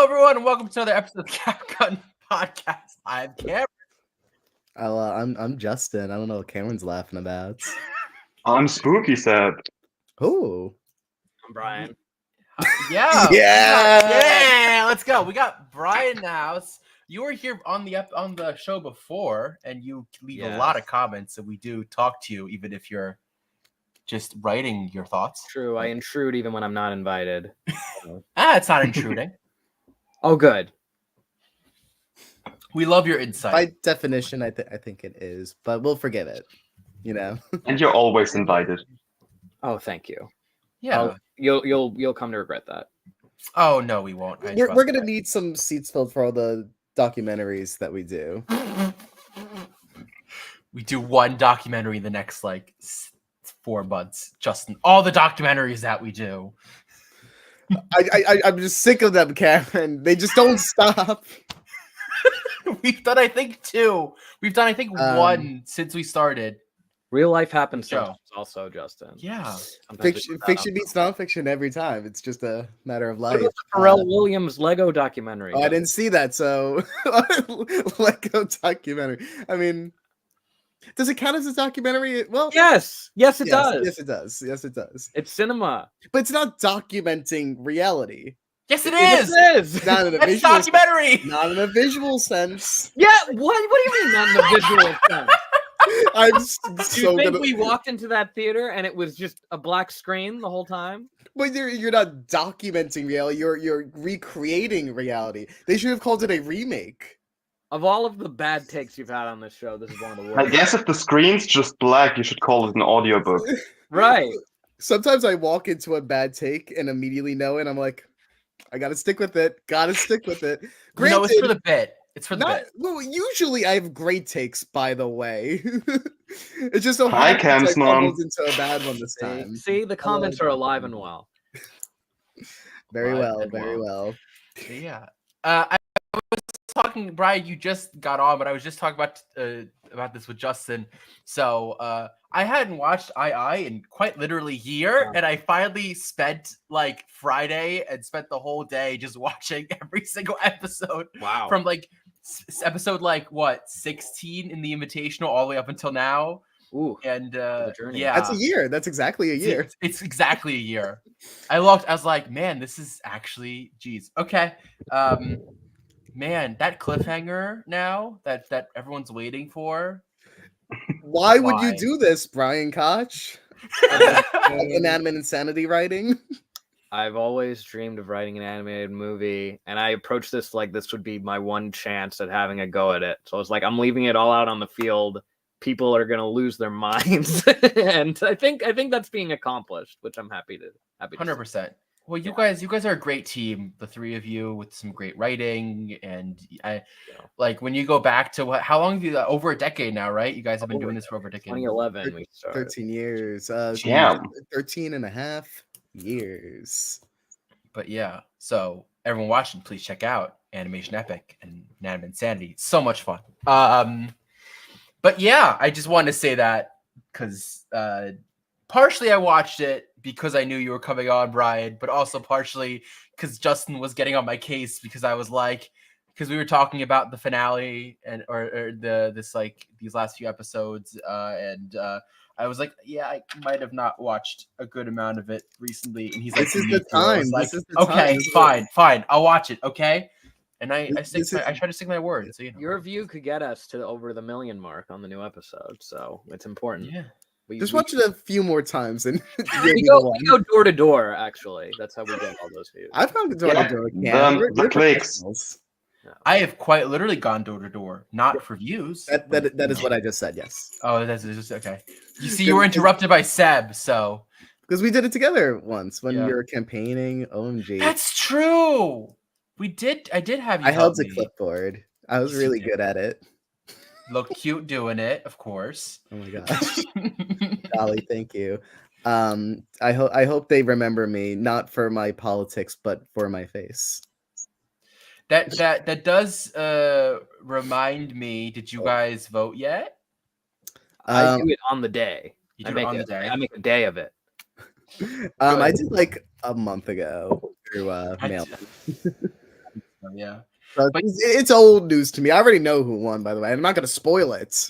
Hello, everyone, and welcome to another episode of Capcom Podcast. I'm Cameron. I'm Justin. I don't know what Cameron's laughing about. I'm Spooky Sad. Oh, I'm Brian. Yeah, Yeah! let's go. We got Brian in the house. You were here on the show before, and you leave a lot of comments, and we do talk to you, even if you're just writing your thoughts. True, I intrude even when I'm not invited. It's not intruding. Oh, good. We love your insight. By definition, I think it is, but we'll forgive it. You know. And you're always invited. Oh, thank you. Yeah. You'll come to regret that. Oh no, we won't. We're gonna need some seats filled for all the documentaries that we do. We do one documentary in the next 4 months. Justin, all the documentaries that we do. I'm just sick of them, Cameron. They just don't stop. We've done, I think, 2. We've done, I think, 1 since we started. Real life happens Joe. sometimes also, Justin. Yeah. Fiction beats nonfiction every time. It's just a matter of life. Look at the Pharrell Williams Lego documentary. I didn't see that, so Lego documentary. I mean, does it count as a documentary? Well, Yes, it does. Yes, it does. Yes, it does. It's cinema. But it's not documenting reality. Yes, it is. It is. Not in a That's visual documentary. Not in a visual sense. Yeah. What do you mean not in the visual sense? I'm Do so you think good. we walked into that theater and it was just a black screen the whole time? But you're not documenting reality. You're recreating reality. They should have called it a remake. Of all of the bad takes you've had on this show, this is one of the I worst. guess if the screen's just black, you should call it an audiobook. Right. Sometimes I walk into a bad take and immediately know it. I'm like, I gotta stick with it. Gotta stick with it. No, it's for the bit. It's for the Not, bit. well, usually I have great takes, by the way. It's just so Hi, happens Cam's I stumbled mom. into a bad one this time. See, the comments are alive and well. Very Alive well, and very well. Yeah. I was talking, Brian. You just got on, but I was just talking about this with Justin. So I hadn't watched II in quite literally a year, and I finally spent Friday and spent the whole day just watching every single episode. Wow. From episode 16 in the Invitational all the way up until now. Ooh. And journey. yeah, That's a year. That's exactly a year. It's exactly a year. I looked. I was like, man, this is actually, geez. Okay. Man, that cliffhanger now that everyone's waiting for. Why would you Why? do this, Brian Koch? Inanimate Insanity writing? I've always dreamed of writing an animated movie, and I approached this like this would be my one chance at having a go at it. So it's like I'm leaving it all out on the field. People are gonna lose their minds, and I think that's being accomplished, which I'm happy to. 100%. Well, you guys are a great team, the 3 of you, with some great writing, and when you go back to how long have you? Over a decade now, right? You guys have been doing this for over a decade. 2011 we started. 13 years. Yeah. 13 and a half years. But yeah, so everyone watching, please check out Animation Epic and Inanimate Insanity. So much fun. But yeah, I just wanted to say that because partially I watched it because I knew you were coming on, Brian, but also partially because Justin was getting on my case because I was because we were talking about the finale and or these last few episodes, and I was like, yeah, I might have not watched a good amount of it recently, and he's like, This is "Me the too." I time. was This like, is the okay, time. fine, I'll watch it, okay. And I This is- try to stick my word. So Your view could get us to over the 1 million mark on the new episode, so it's important. yeah. Just watch it a few more times and We go door to door. Actually, that's how we get all those views. I've gone to door Yeah, to door. the clicks. Professionals. I have quite literally gone door to door, not for views. That is what I just said. Yes, Oh, that's just okay. You see, you were interrupted by Seb, so because we did it together once when Yeah. we were campaigning. OMG, that's true. We did. I did have you. I held help the me. clipboard. I was Yes, you really did. good at it. Look cute doing it, of course. Oh my gosh, Golly, thank you. I hope they remember me not for my politics, but for my face. That does remind me. Did you guys vote yet? I do it on the day. You I do it make on the day. I make a day of it. I did like a month ago through mail. Yeah. So But- it's old news to me. I already know who won, by the way. I'm not going to spoil it.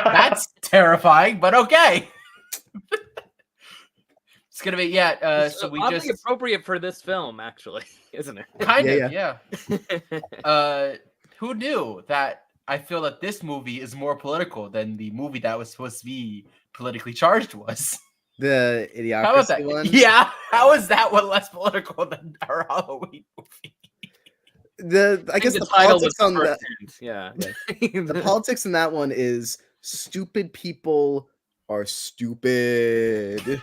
That's terrifying, but okay. It's gonna be so we oddly just appropriate for this film, actually, isn't it? kind Yeah, of yeah. Who knew that? I feel that this movie is more political than the movie that was supposed to be politically charged was. The How about that? Idiocracy one. Yeah, how is that one less political than our Halloween movie? I guess the title politics was on first that. hint, The politics in that one is stupid people are stupid,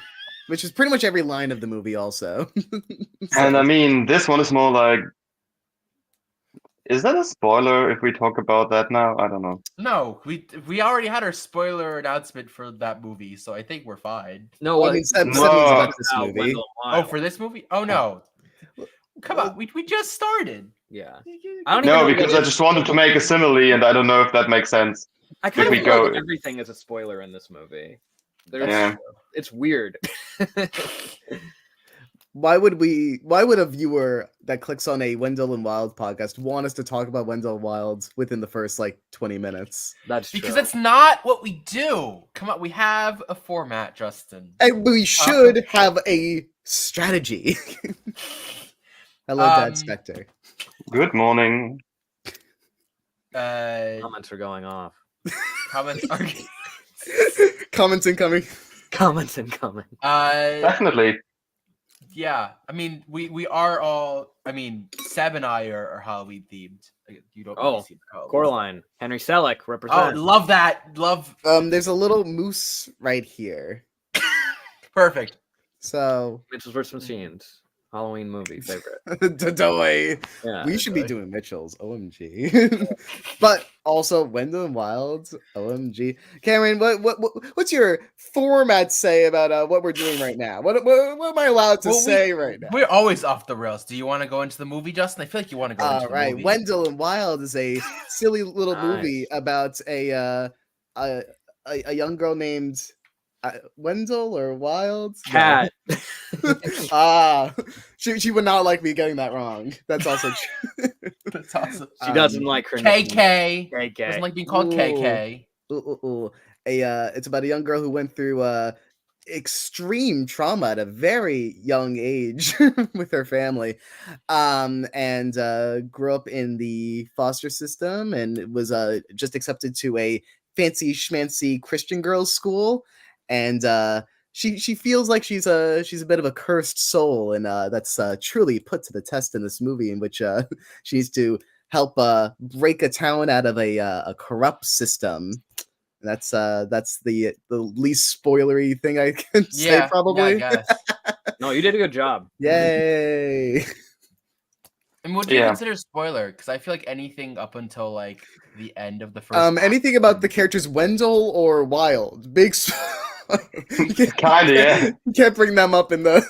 which is pretty much every line of the movie. Also, And I mean, this one is more like. Is that a spoiler if we talk about that now? I don't know. No, we already had our spoiler announcement for that movie, so I think we're fine. No, I mean, Seb No. was about this Wendell movie. Oh, for this movie? Oh no. Come on, we just started. yeah. I don't even No, know because what I just wanted to make a simile, and I don't know if that makes sense. I kind if of we feel like go- everything is a spoiler in this movie. Yeah. It's weird. Why would a viewer that clicks on a Wendell and Wild podcast want us to talk about Wendell and Wild within the first 20 minutes? That's Because true. that's not what we do. Come on, we have a format, Justin. And we should have a strategy. Hello, Dad Spectre. Good morning. Comments are going off. Comments are Comments incoming. Comments incoming. Definitely. Yeah, I mean, we are all. I mean, Seb and I are Halloween themed. You don't. Oh, really see the Halloween. Coraline. Henry Selick Oh, represent. love that. Love. There's a little moose right here. Perfect. So Mitchell's vs. Machines. Halloween movie favorite. Dodoy. Yeah. We should be doing Mitchell's. OMG. But also Wendell and Wild. OMG. Cameron, what's your format say about what we're doing right now? What am I allowed to Well, say right now? We're always off the rails. Do you want to go into the movie, Justin? I feel like you want to go into All the right. movie. Wendell and Wild is a silly little Nice. movie about a young girl named Wendell or Wild. No. Cat. She would not like me getting that wrong. That's also true. That's awesome. She doesn't like her KK. KK. Doesn't like being called Ooh. KK. It's about a young girl who went through extreme trauma at a very young age with her family, and grew up in the foster system and was just accepted to a fancy schmancy Christian girls' school, and she feels like she's a bit of a cursed soul, and that's truly put to the test in this movie, in which she needs to help break a town out of a corrupt system. That's the least spoilery thing I can say, probably. Yeah, I guess. No, you did a good job. Yay! And what do you Yeah. consider spoiler? Because I feel like anything up until like the end of the first. act- Anything about the characters Wendell or Wild? Big. Kinda, yeah. You can't bring them up in the,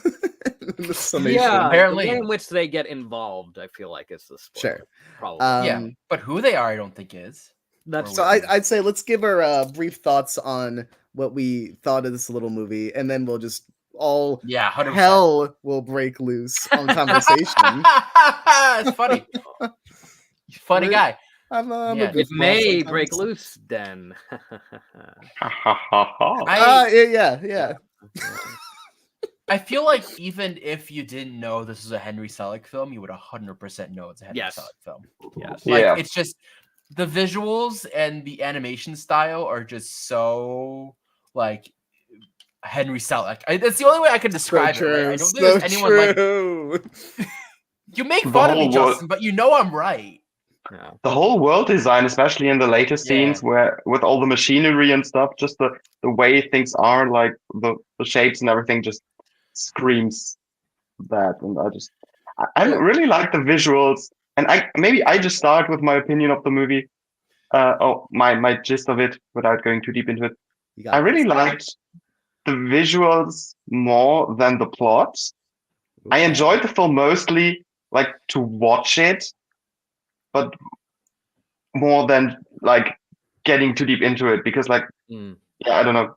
in the summation. Yeah, Apparently. the way in which they get involved, I feel like is the spoiler. Sure. Probably. Yeah, but who they are, I don't think is. That's So I'd say let's give our brief thoughts on what we thought of this little movie, and then we'll just all Yeah, 100%. hell will break loose on conversation. It's funny. Funny guy. I'm a Yeah. goofball it may sometimes. break loose then. Ha ha ha ha. Yeah. I feel like even if you didn't know this was a Henry Selick film, you would 100% know it's a Henry Yes. Selick film. Yes. Like Yeah. it's just the visuals and the animation style are just so like Henry Selick. That's the only way I can describe it. Right? I don't think there's anyone like true. you make The fun of me, whole world- Justin, but you know I'm right. Yeah. The whole world design, especially in the later scenes where with all the machinery and stuff, just the way things are, like the shapes and everything just screams that. And I really like the visuals. And I just start with my opinion of the movie. My gist of it without going too deep into it. You got I really this. liked the visuals more than the plot. I Okay. enjoyed the film mostly like to watch it, but more than like getting too deep into it because like Mm. I don't know.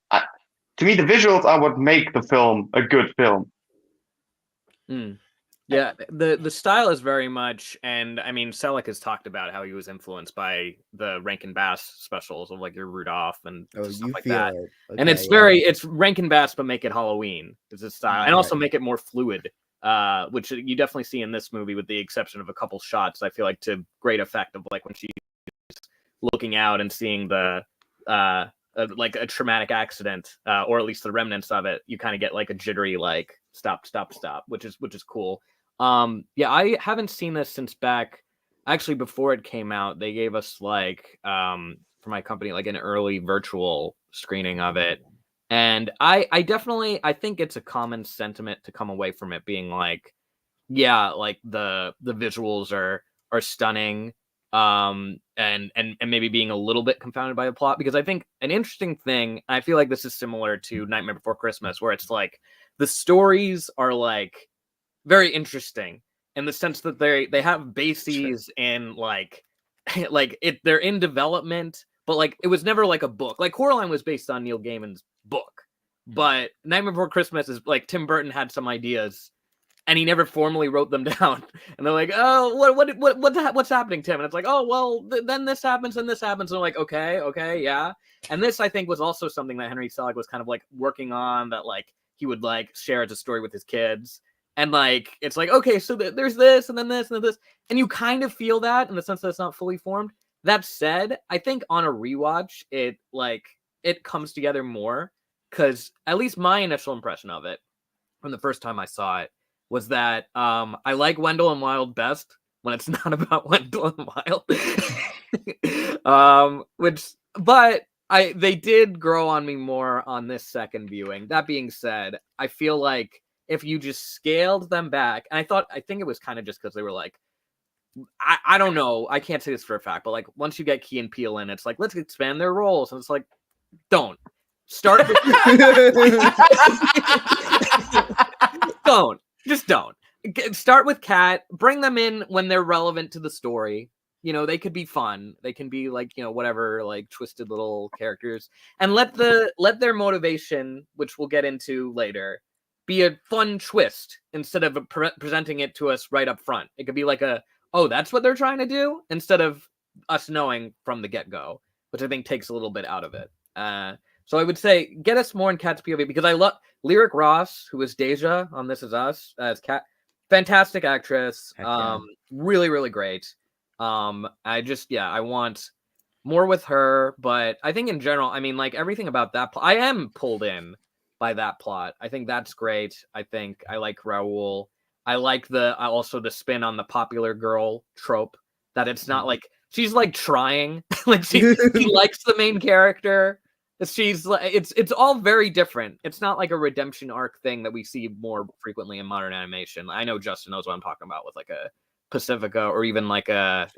To me, the visuals are what make the film a good film. Mm. Yeah, the style is very much, and I mean, Selleck has talked about how he was influenced by the Rankin Bass specials of like your Rudolph and Oh, stuff you like feel that. it. And Okay, it's yeah. it's Rankin Bass, but make it Halloween is his style, and also make it more fluid, which you definitely see in this movie, with the exception of a couple shots. I feel like to great effect of like when she's looking out and seeing the like a traumatic accident, or at least the remnants of it. You kind of get like a jittery like stop, which is cool. Yeah, I haven't seen this since back actually before it came out. They gave us like for my company like an early virtual screening of it. And I definitely I think it's a common sentiment to come away from it being like, yeah, like the visuals are stunning, and maybe being a little bit confounded by the plot, because I think an interesting thing, I feel like this is similar to Nightmare Before Christmas, where it's like the stories are like very interesting in the sense that they have bases in like like they're in development, but like it was never like a book. Like Coraline was based on Neil Gaiman's book, but Nightmare Before Christmas is like Tim Burton had some ideas and he never formally wrote them down. And they're like, "Oh, what's happening, Tim?" And it's like, "Oh, well, then this happens and this happens." And they're like, "Okay, yeah." And this, I think, was also something that Henry Selick was kind of like working on, that like he would like share as a story with his kids. And like it's like, okay, so there's this and then this and then this, and you kind of feel that in the sense that it's not fully formed. That said, I think on a rewatch, it comes together more, because at least my initial impression of it from the first time I saw it was that I like Wendell and Wild best when it's not about Wendell and Wild. But they did grow on me more on this second viewing. That being said, I feel like if you just scaled them back, and I think it was kind of just because they were like, I don't know, I can't say this for a fact, but like once you get Key and Peele in, it's like, let's expand their roles, and it's like, don't start. Don't start with Kat. Bring them in when they're relevant to the story. You know, they could be fun. They can be like, you know, whatever, like twisted little characters, and let their motivation, which we'll get into later, be a fun twist instead of presenting it to us right up front. It could be like oh, that's what they're trying to do, instead of us knowing from the get-go, which I think takes a little bit out of it. So I would say get us more in Kat's POV, because I love Lyric Ross, who is Deja on This Is Us as Kat. Fantastic actress. Yeah. Really, really great. I want more with her, but I think in general, I mean, like everything about that I am pulled in by that plot. I think that's great. I think I like Raoul. I like also the spin on the popular girl trope, that it's not like she's like trying, like she likes the main character. She's like, it's all very different. It's not like a redemption arc thing that we see more frequently in modern animation. I know Justin knows what I'm talking about with like a Pacifica, or even like an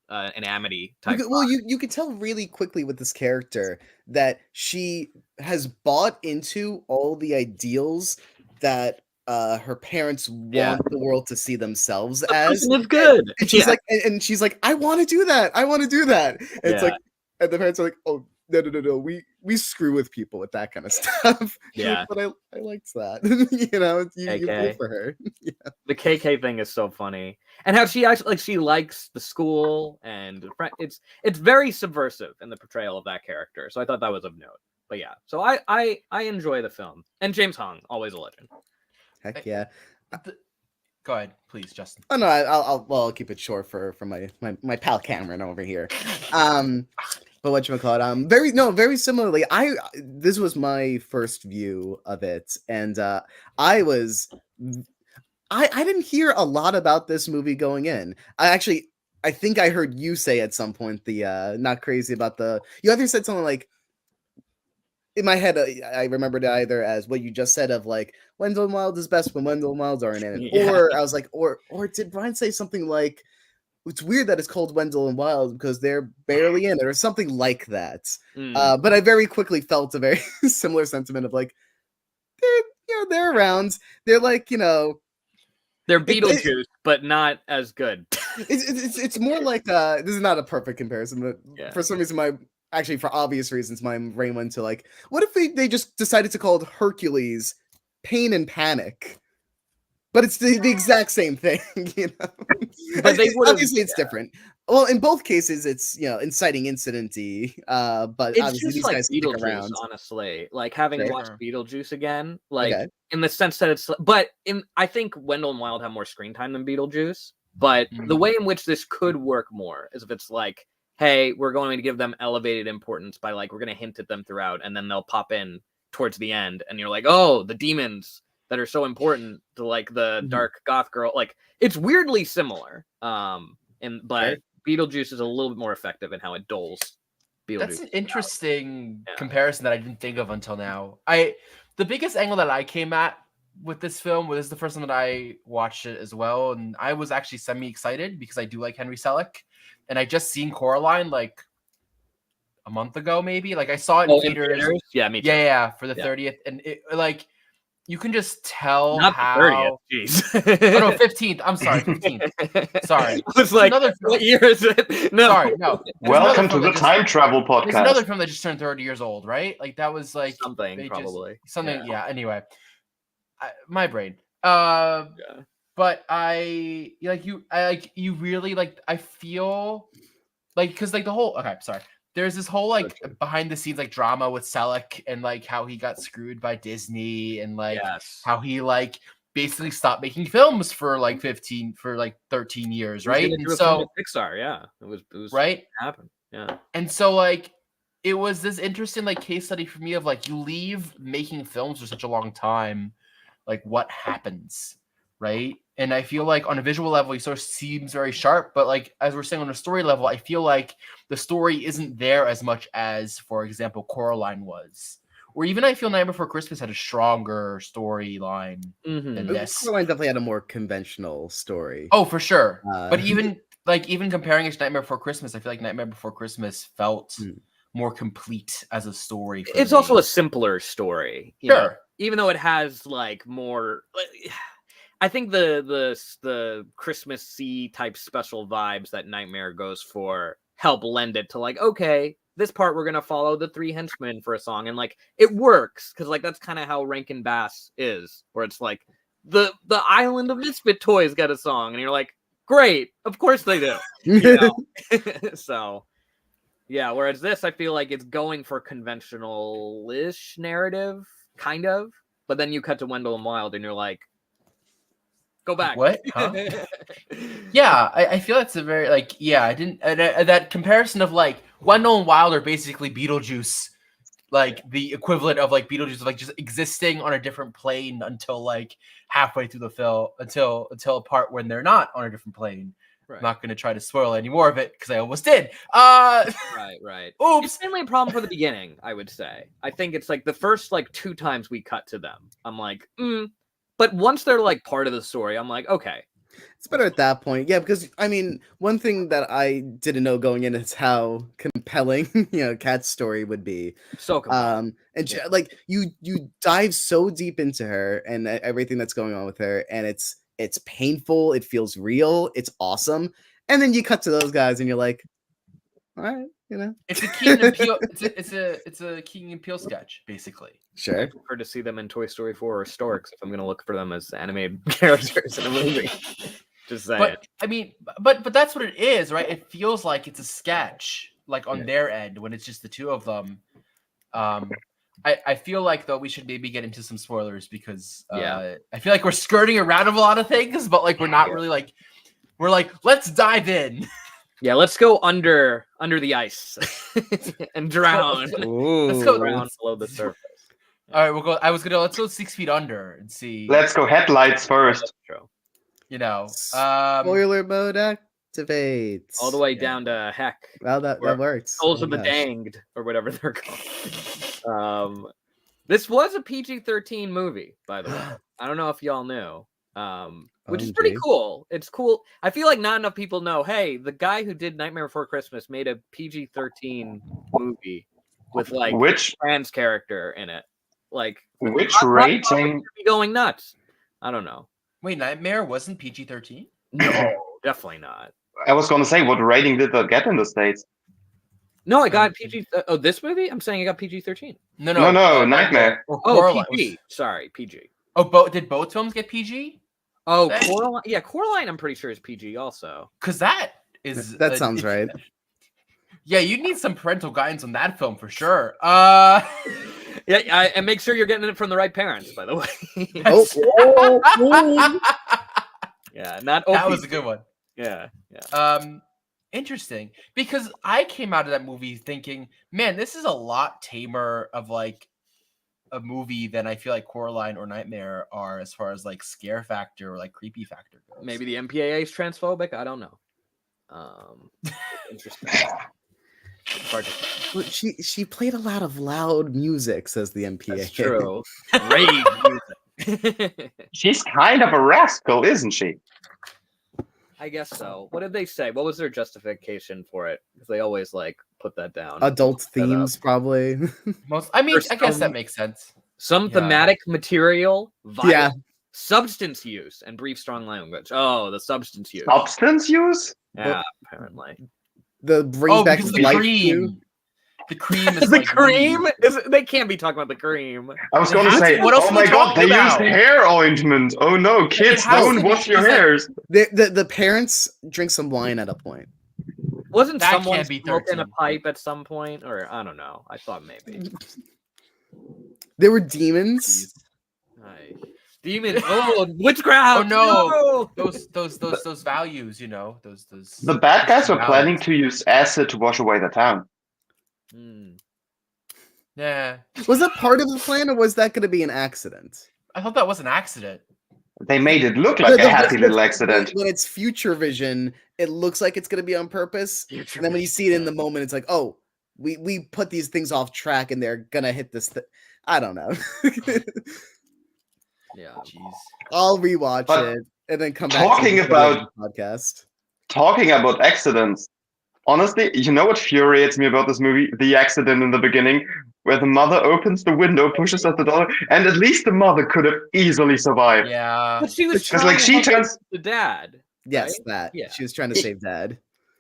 Amity type. You could tell really quickly with this character that she has bought into all the ideals that her parents want the world to see themselves as. It's good. And she's like, and she's like, I want to do that. I want to do that. And it's like, and the parents are like, oh, no. We screw with people with that kind of stuff. Yeah. But I liked that. You know, you feel for her. Yeah. The KK thing is so funny. And how she actually, like, she likes the school, and it's very subversive in the portrayal of that character. So I thought that was of note. But yeah, so I enjoy the film. And James Hong, always a legend. Heck yeah. Go ahead, please, Justin. Oh no, I'll keep it short for my pal Cameron over here. But whatchamacallit, very similarly, this was my first view of it, and I didn't hear a lot about this movie going in. I think I heard you say at some point not crazy about you either said something like, in my head, I remembered it either as what you just said of like Wendell and Wild is best when Wendell and Wild aren't in it, or I was like, or did Brian say something like, it's weird that it's called Wendell and Wild because they're barely in it, or something like that. But I very quickly felt a very similar sentiment of like, they're around. They're like, they're Beetlejuice, but not as good. It's more like this is not a perfect comparison, but for some reason actually for obvious reasons my brain went to like, what if they just decided to call it Hercules Pain and Panic? But it's the exact same thing, you know. But they would've- obviously it's different. Well, in both cases, it's inciting incident-y, but It's obviously just these like guys stick Beetlejuice, around. honestly. Like having Sure. watched Beetlejuice again, like Okay. in the sense that I think Wendell and Wild have more screen time than Beetlejuice. But the way in which this could work more is if it's like, hey, we're going to give them elevated importance by like we're going to hint at them throughout, and then they'll pop in towards the end, and you're like, oh, the demons that are so important to like the dark goth girl. Like it's weirdly similar. But Beetlejuice is a little bit more effective in how it doles Beetlejuice. That's an interesting comparison that I didn't think of until now. The biggest angle that I came at with this film was the first time that I watched it as well, and I was actually semi-excited because I do like Henry Selick, and I just seen Coraline like a month ago, maybe. Like I saw it in theaters. Yeah, me too. Yeah, for the 30th, and it like you can just tell Not how. the 30th. Jeez. Oh no, 15th. I'm sorry, 15th. Sorry. I was like, another what year is it? No. Sorry, no. Welcome to the time travel There's podcast. another film that just turned 30 years old, right? Like that was like something probably. Something. Yeah. Anyway, my brain. But I really like. I feel like because like the whole. Okay, sorry. There's this whole like behind the scenes like drama with Selick and like how he got screwed by Disney and like how he like basically stopped making films for like 13 years, right? And so Pixar, yeah, it was right happened, yeah. And so like it was this interesting like case study for me of like you leave making films for such a long time, like what happens, right? And I feel like on a visual level, he sort of seems very sharp, but like as we're saying on a story level, I feel like the story isn't there as much as, for example, Coraline was. Or even I feel Nightmare Before Christmas had a stronger storyline than this. Coraline definitely had a more conventional story. Oh, for sure. But even comparing it to Nightmare Before Christmas, I feel like Nightmare Before Christmas felt more complete as a story. It's also a simpler story. You know? Even though it has like more. I think the Christmassy type special vibes that Nightmare goes for help lend it to like, okay, this part we're gonna follow the three henchmen for a song, and like it works because like that's kind of how Rankin Bass is, where it's like the Island of Misfit Toys got a song, and you're like, great, of course they do. You know? So yeah, whereas this, I feel like it's going for conventional-ish narrative, kind of, but then you cut to Wendell and Wild, and you're like, go back. What? Huh? Yeah, I feel that's a very like I didn't that comparison of like Wendell and Wild are basically Beetlejuice, like the equivalent of like Beetlejuice of like just existing on a different plane until like halfway through the film until a part when they're not on a different plane. Right. I'm not going to try to spoil any more of it because I almost did. Right. Oops. It's mainly a problem for the beginning, I would say. I think it's like the first like 2 times we cut to them, I'm like, But once they're like part of the story, I'm like, okay. It's better at that point. Yeah, because I mean, one thing that I didn't know going in is how compelling, Kat's story would be. So compelling. And like you dive so deep into her and everything that's going on with her, and it's painful, it feels real, it's awesome. And then you cut to those guys and you're like, all right, It's a Keegan and Peele. It's a Keegan and Peele sketch, basically. Sure. I prefer to see them in Toy Story 4 or Storks if I'm gonna look for them as animated characters in a movie. Just saying. But I mean, but that's what it is, right? It feels like it's a sketch, like on their end when it's just the two of them. I feel like though we should maybe get into some spoilers because I feel like we're skirting around of a lot of things, but like we're not really like we're like let's dive in. Yeah, let's go under the ice and drown. Let's go down below the surface. All right, we'll go. Let's go 6 feet under and see. Let's go headlights first. Spoiler mode activates all the way down to heck. Well, that works. Souls of the Danged or whatever they're called. This was a PG-13 movie, by the way. I don't know if y'all knew. Which is pretty cool. It's cool. I feel like not enough people know, hey, the guy who did Nightmare Before Christmas made a PG-13 movie with like which trans character in it. Like which rating? Be going nuts. I don't know. Wait, Nightmare wasn't PG-13? No, definitely not. I was gonna say, what rating did that get in the States? No, I got PG. This movie? I'm saying I got PG-13. No, Nightmare. PG. Sorry, PG. Oh, did both films get PG? Oh, Coraline. Yeah, Coraline. I'm pretty sure is PG also. Because that is That sounds right. Yeah, you need some parental guidance on that film for sure. Yeah, and make sure you're getting it from the right parents, by the way. Yeah, not that OP. was a good one. Yeah, yeah. Interesting, because I came out of that movie thinking, man, this is a lot tamer of like a movie than I feel like Coraline or Nightmare are as far as like scare factor or like creepy factor goes. Maybe the MPAA is transphobic. I don't know. Interesting. Well, she played a lot of loud music, says the MPA. That's true. Rave music. She's kind of a rascal, isn't she? I guess so. What did they say? What was their justification for it? Because they always like put that down. Adult themes, probably. I mean, Or I guess that some- makes sense. Some Yeah. thematic material, violence, Yeah. substance use, and brief, strong language. Oh, the substance use. Substance use? Yeah, apparently. The bring back Because of the life cream. to- The cream is The like cream? weed. They can't be talking about the cream. I was It going to has say, to. What else oh are my we god, they talking used about? hair ointment. Oh no, kids, has don't to wash be- your is it- hairs. The parents drink some wine at a point. Wasn't That someone can't be smoking a 13. pipe at some point? Or I don't know. I thought maybe. There were demons. Aye. Demon. Oh, witchcraft. Oh, no. No! Those values, you know, those. The bad guys were values. planning to use acid to wash away the town. Hmm. Yeah, Was that part of the plan, or was that going to be an accident? I thought that was an accident. They made it look like a happy little accident. When it's future vision, it looks like it's going to be on purpose. Future And then when you vision. see it in the moment, it's like, oh, we put these things off track, and they're gonna hit this. I don't know. Yeah. Jeez. I'll rewatch But it and then come back. talking to the about- podcast. Talking about accidents, honestly, you know what infuriates me about this movie? The accident in the beginning, where the mother opens the window, pushes at the door, and at least the mother could have easily survived. Yeah. But she was Because trying like to she help turns, the dad. Yes, Right? that. Yeah. She was trying to save Dad.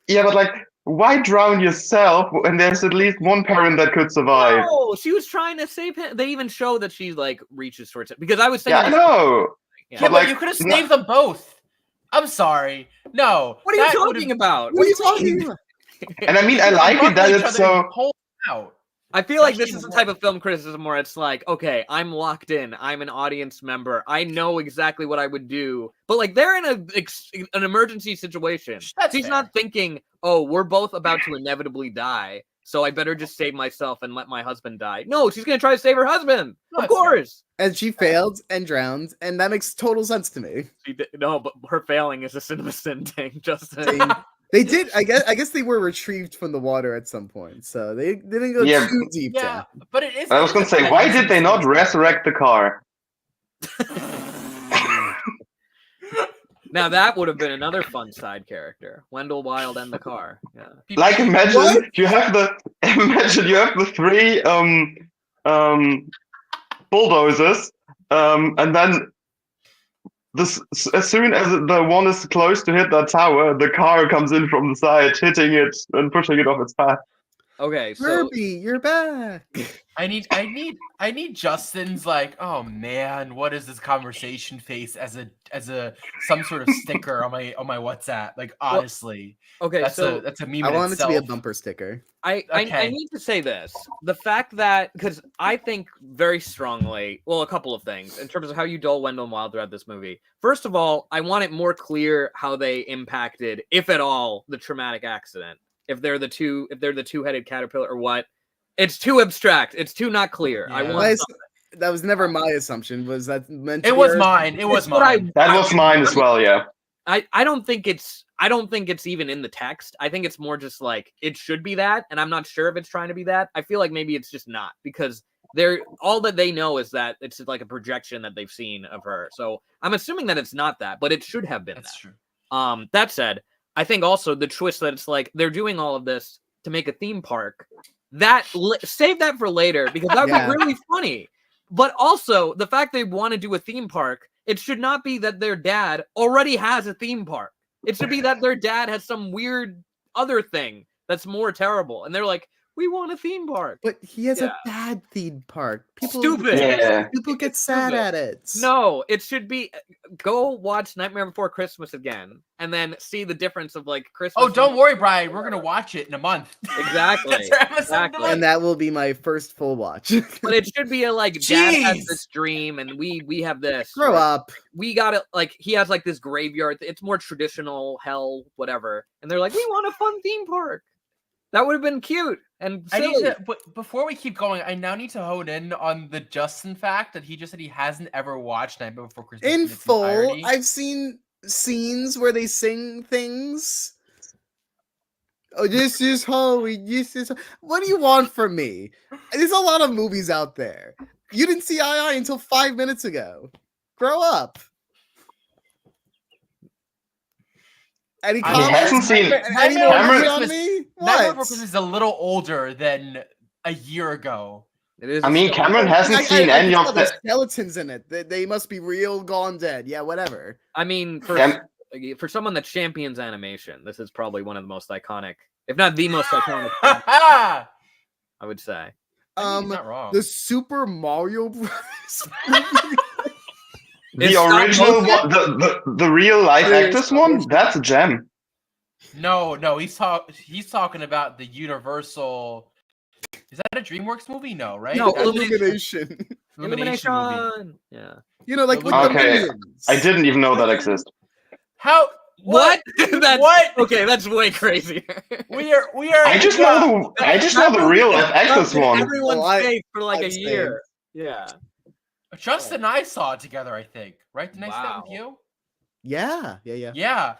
yeah, but like, why drown yourself when there's at least one parent that could survive? No, she was trying to save him. They even show that she like reaches towards it because I was Yeah, thinking. I know. Yeah, But, but like, you could have no- saved them both. I'm sorry. No. What are you that talking would've- about? What are you talking about? And I mean, I like it that Buckle each it's other so. and pull out. I feel like this Especially is the in type war. of film criticism where it's like, okay, I'm locked in. I'm an audience member. I know exactly what I would do. But like, they're in an emergency situation. That's She's fair. not thinking, oh, we're both about to inevitably die, so I better just save myself and let my husband die. No, she's gonna try to save her husband. No, Of that's fair. course. And she failed and drowned, and that makes total sense to me. No, but her failing is a cinema sin thing. Just They did. I guess they were retrieved from the water at some point, so they didn't go Yeah. too deep Yeah, down. but it is. I was gonna say, why did they not resurrect the car? now that would have been another fun side character, Wendell Wild and the car. Yeah. Like, imagine What? you have the three bulldozers, and then as soon as the one is close to hit that tower, the car comes in from the side, hitting it and pushing it off its path. Okay, so Herbie, you're back. I need Justin's like, oh man, what is this conversation face as a some sort of sticker on my WhatsApp? Like honestly, okay, that's so a meme. I in want it to be a itself. bumper sticker. I Okay. need to say this. The fact that, because I think very strongly, well, a couple of things in terms of how you dull Wendell Wild throughout this movie. First of all, I want it more clear how they impacted, if at all, the traumatic accident. If they're the two-headed caterpillar or what. It's too abstract. It's too not clear. I Yeah. want That was never my assumption. Was that meant? To It be was ours? mine. It was It's what I- mine. That was mine as well, yeah. I don't think it's even in the text. I think it's more just like it should be that, and I'm not sure if it's trying to be that. I feel like maybe it's just not because they're all that they know is that it's like a projection that they've seen of her. So I'm assuming that it's not that, but it should have been That's that. true. That said, I think also the twist that it's like they're doing all of this to make a theme park. Save that for later because that would Yeah. be really funny. But also the fact they want to do a theme park, it should not be that their dad already has a theme park. It should be that their dad has some weird other thing that's more terrible. And they're like, We want a theme park. But he has Yeah. a bad theme park. People Stupid. Yeah. People get sad Stupid. at it. No, it should be go watch Nightmare Before Christmas again, and then see the difference of like Christmas. Oh, don't worry, Brian. We're gonna watch it in a month. Exactly. That's our episode Exactly. delay. And that will be my first full watch. But it should be a like dad has Jeez. this dream, and we have this. Grow like, up. We got it. Like he has like this graveyard. It's more traditional hell, whatever. And they're like, we want a fun theme park. That would have been cute and I silly. need to, but before we keep going, I now need to hone in on the Justin fact that he just said he hasn't ever watched Nightmare Before Christmas In its full, entirety. I've seen scenes where they sing things. Oh, this is Halloween. This is. What do you want from me? There's a lot of movies out there. You didn't see II until 5 minutes ago. Grow up. Any I comments? hasn't seen- Any Nightmare more Cameron- heat on Christmas- me? Nightmare Before What? Christmas is a little older than a year ago. It is. I a mean, silly- Cameron hasn't seen I any can of tell there's the. skeletons in it. They must be real gone dead. Yeah, whatever. I mean, Cam- for someone that champions animation, this is probably one of the most iconic, if not the most iconic. I I would say. think he's not wrong. The Super Mario Bros. The It's stop original motion? one, the real life Oh, yeah, actors stop one, motion. that's a gem. No, he's talking about the Universal. Is that a DreamWorks movie? No, right? No, That's- Illumination. Illumination movie. Illumination. Yeah. You know, like with Okay, the Minions. I didn't even know that exists. How? What? That's, What? Okay, that's way crazier. We are. I just know the real life actors one. Everyone's Oh, I- safe for like a I've year. Yeah. Justin and I saw it together. I think. Right? Didn't I see that Wow. with you? Yeah. Yeah.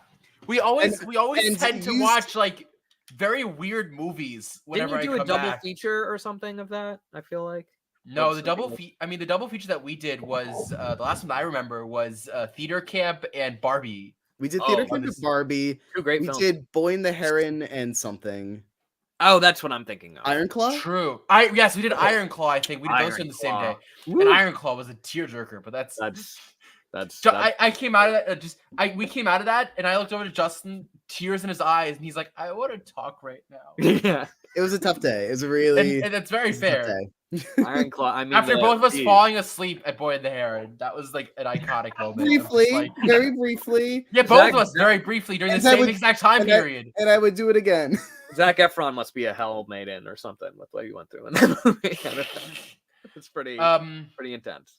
We always and tend to you- watch like very weird movies Didn't whenever you do I a come double back. feature or something of that? I feel like. No, Or the double something feature. I mean, the double feature that we did was the last one I remember was Theater Camp and Barbie. We did Oh, Theater on Camp this- with Barbie. Two great We films. did Boy and the Heron and something. Oh, that's what I'm thinking of. Iron Claw? True. Yes, we did Iron Claw. I think we did those two on the same day. Woo. And Iron Claw was a tearjerker, but that's. That's. I came out of that. We came out of that, and I looked over to Justin, tears in his eyes, and he's like, "I want to talk right now." yeah. It was a tough day. It was a really And that's very it was a tough fair. day. Iron Claw. I mean, After both of us geez. falling asleep at Boy and the Heron, that was like an iconic moment. of just, Briefly, like- very briefly, yeah, both Zach- of us very briefly during the and that same would- exact time and that- period. and I would do it again. Zac Efron must be a hell made in or something with what you went through in that movie. I don't know. It's pretty intense.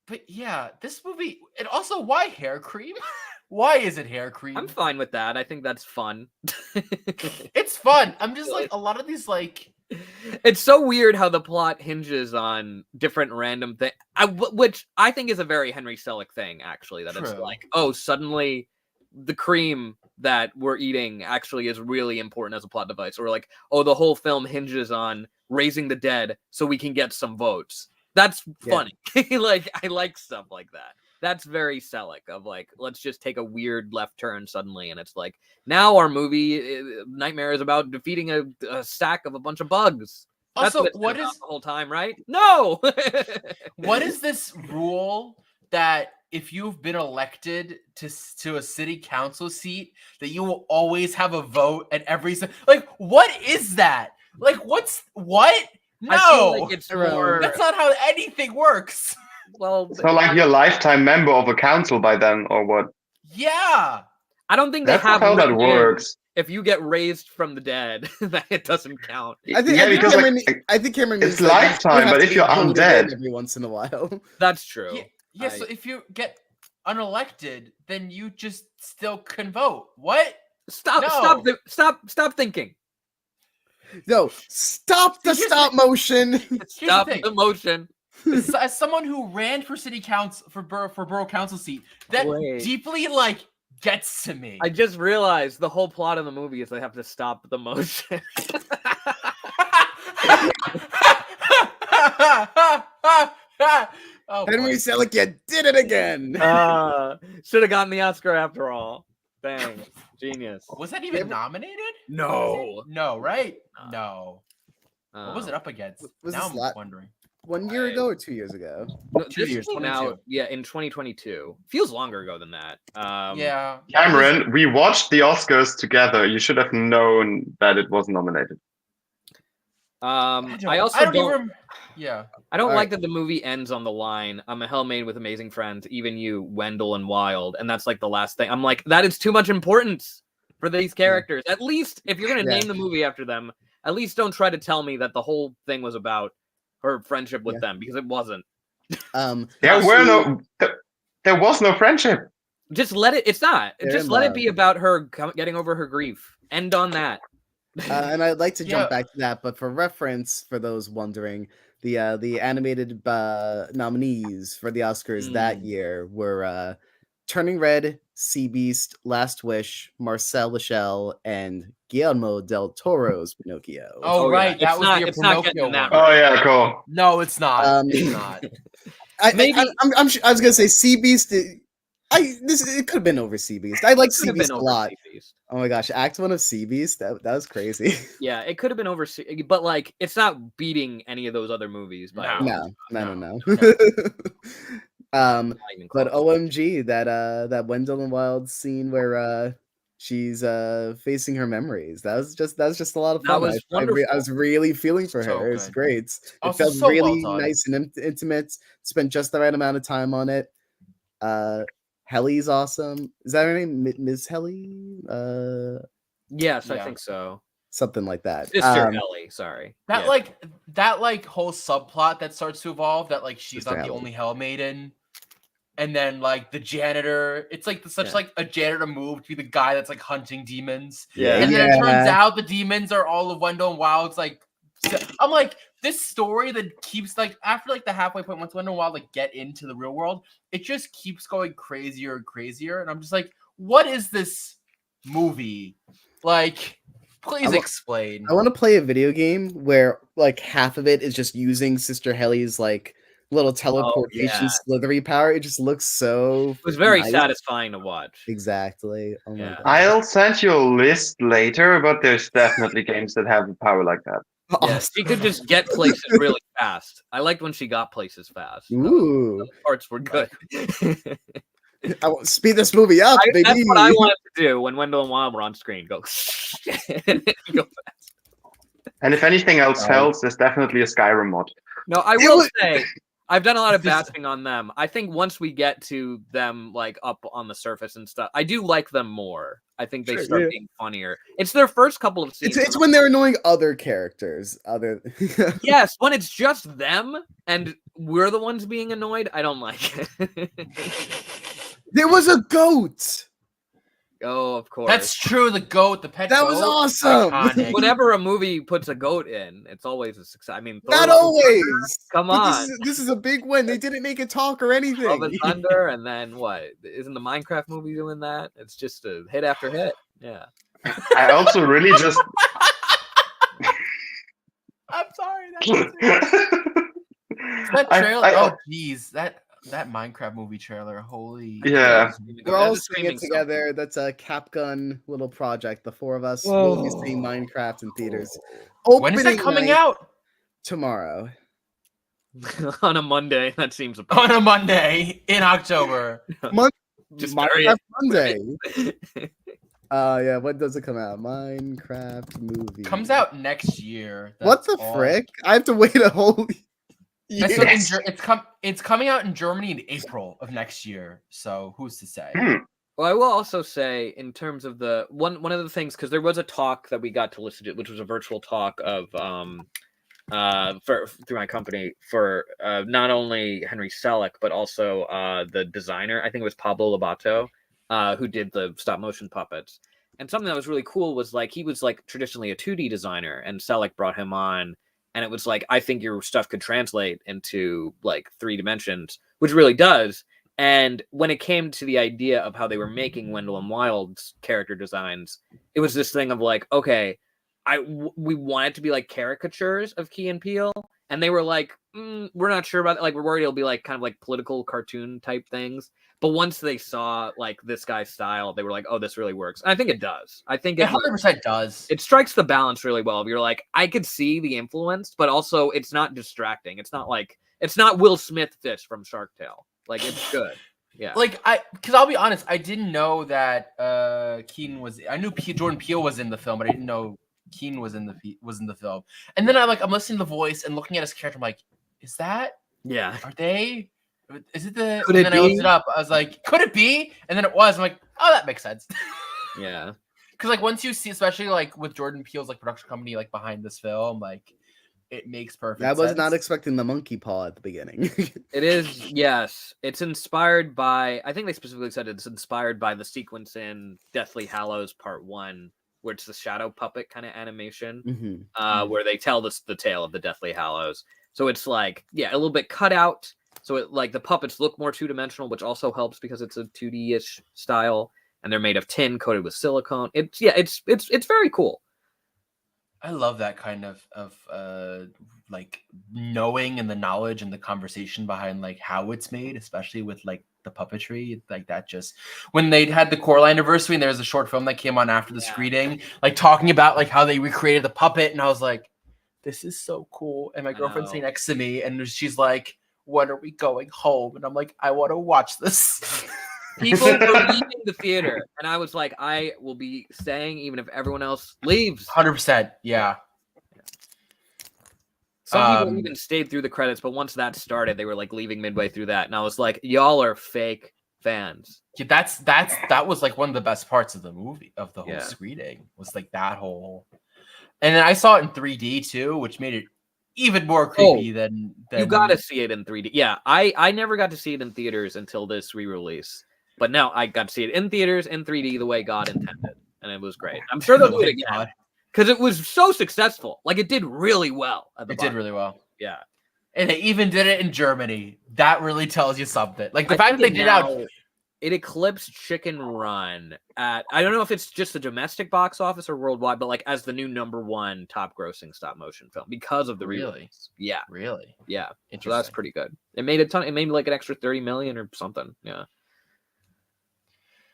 But yeah, this movie, and also why hair cream? Why is it hair cream? I'm fine with that. I think that's fun. It's fun. I'm just like a lot of these like It's so weird how the plot hinges on different random things, which I think is a very Henry Selick thing, actually. That it's True. like, oh, suddenly the cream that we're eating actually is really important as a plot device, or like, oh, the whole film hinges on raising the dead so we can get some votes. That's Yeah. funny. Like, I like stuff like that. That's very Selick of like, let's just take a weird left turn suddenly, and it's like, now our movie Nightmare is about defeating a sack of a bunch of bugs. That's also what, it's what been about is the whole time, right? No. what is this rule that if you've been elected to a city council seat that you will always have a vote at every like what is that? Like what? No. I feel like it's Around- more. That's not how anything works. Well, So like you're a lifetime member of a council by then, or what? Yeah. I don't think That's they have not how that written in, works. if you get raised from the dead, that it doesn't count. I think, yeah, I think because Cameron, like, I think Cameron it's means, like, you lifetime, have but to if be you're voted in undead- every once in a while. That's true. Yeah, so if you get unelected, then you just still can vote. What? Stop! No. Stop thinking. No, stop the Here's the- stop motion. Stop thing. the motion. As someone who ran for city council for borough council seat, that Wait. deeply like gets to me. I just realized the whole plot of the movie is they have to stop the motion. Oh, Henry boy. Selick, you did it again. Should have gotten the Oscar after all. Dang, genius. Was that even nominated? No. No, right? Uh, No. What was it up against? Was now this I'm la- wondering. 1 year ago or 2 years ago? No, 2 this years, came 22. out, yeah, in 2022. Feels longer ago than that. Yeah. Cameron, we watched the Oscars together. You should have known that it was nominated. I also don't don't. even. Yeah. I don't All like that the movie ends on the line, "I'm a hell made with amazing friends, even you, Wendell and Wild," and that's like the last thing. I'm like, that is too much importance for these characters. At least if you're gonna Yeah. name the movie after them, at least don't try to tell me that the whole thing was about her friendship with Yeah. them, because it wasn't. There were no. There was no friendship. Just let it. It's not. They're Just in let it love. be about her getting over her grief. End on that. And I'd like to jump Yeah. back to that, but for reference, for those wondering, the animated nominees for the Oscars that year were Turning Red, Sea Beast, Last Wish, Marcel the Shell, and Guillermo del Toro's Pinocchio. Oh, Oh, yeah. right, that It's was not- your it's not getting Pinocchio in that one. Oh yeah, cool. No, it's not. Um, It's not. Maybe- I was gonna say Sea Beast. It could have been over Sea Beast. I like Could Sea have Beast been a over lot. Sea Beast. Oh my gosh, Act 1 of Sea Beast, that was crazy. Yeah, it could have been over, but like, it's not beating any of those other movies. By a lot. No. Not even But close. OMG, that Wendell and Wild scene where she's facing her memories. That was just a lot of That fun. was I wonderful. was really feeling for So her. It's good. great. It Also, felt so well really done. nice and intimate. Spent just the right amount of time on it. Helly's awesome. Is that her name? Ms. Helly? Yes, I Yeah. think so. Something like that. Sister Ellie, sorry. That Yeah. like whole subplot that starts to evolve, that like she's Sister not the Ellie. only Hell Maiden, and then like the janitor, it's like such Yeah. like a janitor move to be the guy that's like hunting demons, Yeah. and then it turns Yeah. out the demons are all of Wendell and Wild's like. I'm like, this story that keeps like after like the halfway point, once Wendell and Wild like get into the real world, it just keeps going crazier and crazier, and I'm just like, what is this movie? Like, please explain. I want to play a video game where like half of it is just using Sister Helly's like little teleportation yeah. slithery power. It just looks so. It was very nice. satisfying to watch. Exactly. Oh my Yeah. god. I'll send you a list later, but there's definitely games that have the power like that. Yeah, Awesome. she could just get places really fast. I liked when she got places fast. Ooh. Those parts were good. I want speed this movie up, baby. That's what I wanted to do when Wendell and Wild were on screen. Go, go fast. And if anything else fails, there's definitely a Skyrim mod. No, I will say I've done a lot of basking on them. I think once we get to them like up on the surface and stuff, I do like them more. I think they start being funnier. It's their first couple of scenes. It's when they're annoying other characters. Yes, when it's just them and we're the ones being annoyed, I don't like it. There was a goat. Oh, of course. That's true. The goat, the pet. That goat, was awesome. iconic. Whenever a movie puts a goat in, it's always a success. I mean, Not Thor Love always. Come But on. This is a big win. They didn't make it talk or Love anything. and Thunder, and then what? Isn't the Minecraft movie doing that? It's just a hit after hit. Yeah. I also really just. I'm sorry. That trailer. Oh, geez, that Minecraft movie trailer. Holy. Yeah. We're all That's a seeing it streaming together. That's a Capgun little project. The four of us will be seeing Minecraft in theaters. When is that Opening coming night out? tomorrow? On a Monday. That seems On a Monday in October. Just Minecraft very Monday. Yeah. When does it come out? Minecraft movie Comes out next year. What the That's all. frick? I have to wait a whole. That's year. what it's coming out in Germany in April of next year. So who's to say? Well, I will also say, in terms of the one of the things, because there was a talk that we got to listen to, which was a virtual talk of through my company for not only Henry Selick but also the designer. I think it was Pablo Lobato, who did the stop motion puppets. And something that was really cool was like he was like traditionally a 2D designer, and Selick brought him on. And it was like, I think your stuff could translate into like 3 dimensions, which really does. And when it came to the idea of how they were making Wendell and Wild's character designs, it was this thing of like, okay, we want it to be like caricatures of Key and Peele. And they were like, we're not sure about it. Like, we're worried it'll be like kind of like political cartoon type things. But once they saw like this guy's style, they were like, "Oh, this really works." And I think it does. I think It 100% does. It strikes the balance really well. You're like, I could see the influence, but also it's not distracting. It's not like it's not Will Smith fish from Shark Tale. Like it's good. Yeah. Like because I'll be honest, I didn't know that Keaton was. I knew Jordan Peele was in the film, but I didn't know Keen was in the film, and then I'm listening to the voice and looking at his character. I'm like, is that? Yeah. Are they? Is it the? Could and it then I looked be? it up. I was like, could it be? And then it was. I'm like, oh, that makes sense. Yeah. Because like once you see, especially like with Jordan Peele's like production company like behind this film, like it makes perfect I sense. was not expecting the monkey paw at the beginning. It is, yes. It's inspired by, I think they specifically said it's inspired by the sequence in Deathly Hallows Part 1, where it's the shadow puppet kind of animation, where they tell the tale of the Deathly Hallows. So it's like, yeah, a little bit cut out. So it like the puppets look more two-dimensional, which also helps because it's a 2D-ish style, and they're made of tin coated with silicone. It's very cool. I love that kind of like knowing and the knowledge and the conversation behind like how it's made, especially with like the puppetry. Like that just when they had the Coraline anniversary and there was a short film that came on after the screening, like talking about like how they recreated the puppet, and I was like, this is so cool. And my girlfriend's sitting next to me and she's like, when are we going home? And I'm like, I want to watch this. People were leaving the theater, and I was like, I will be staying even if everyone else leaves. 100%. Yeah. Some people even stayed through the credits, but once that started, they were like leaving midway through that, and I was like, y'all are fake fans. Yeah, that was like one of the best parts of the movie, of the whole screening, was like that whole. And then I saw it in 3D too, which made it even more creepy than you gotta see it in 3D. Yeah, I never got to see it in theaters until this re-release. But now I got to see it in theaters in 3D the way God intended, and it was great. I'm sure they'll do it again because it was so successful. Like it did really well. It did really well. Yeah, and they even did it in Germany. That really tells you something. Like the fact that they did out. It eclipsed Chicken Run at, I don't know if it's just the domestic box office or worldwide, but like as the new #1 top grossing stop motion film because of the release. Yeah, really. Yeah, so that's pretty good. It made a ton. It made like an extra 30 million or something. Yeah.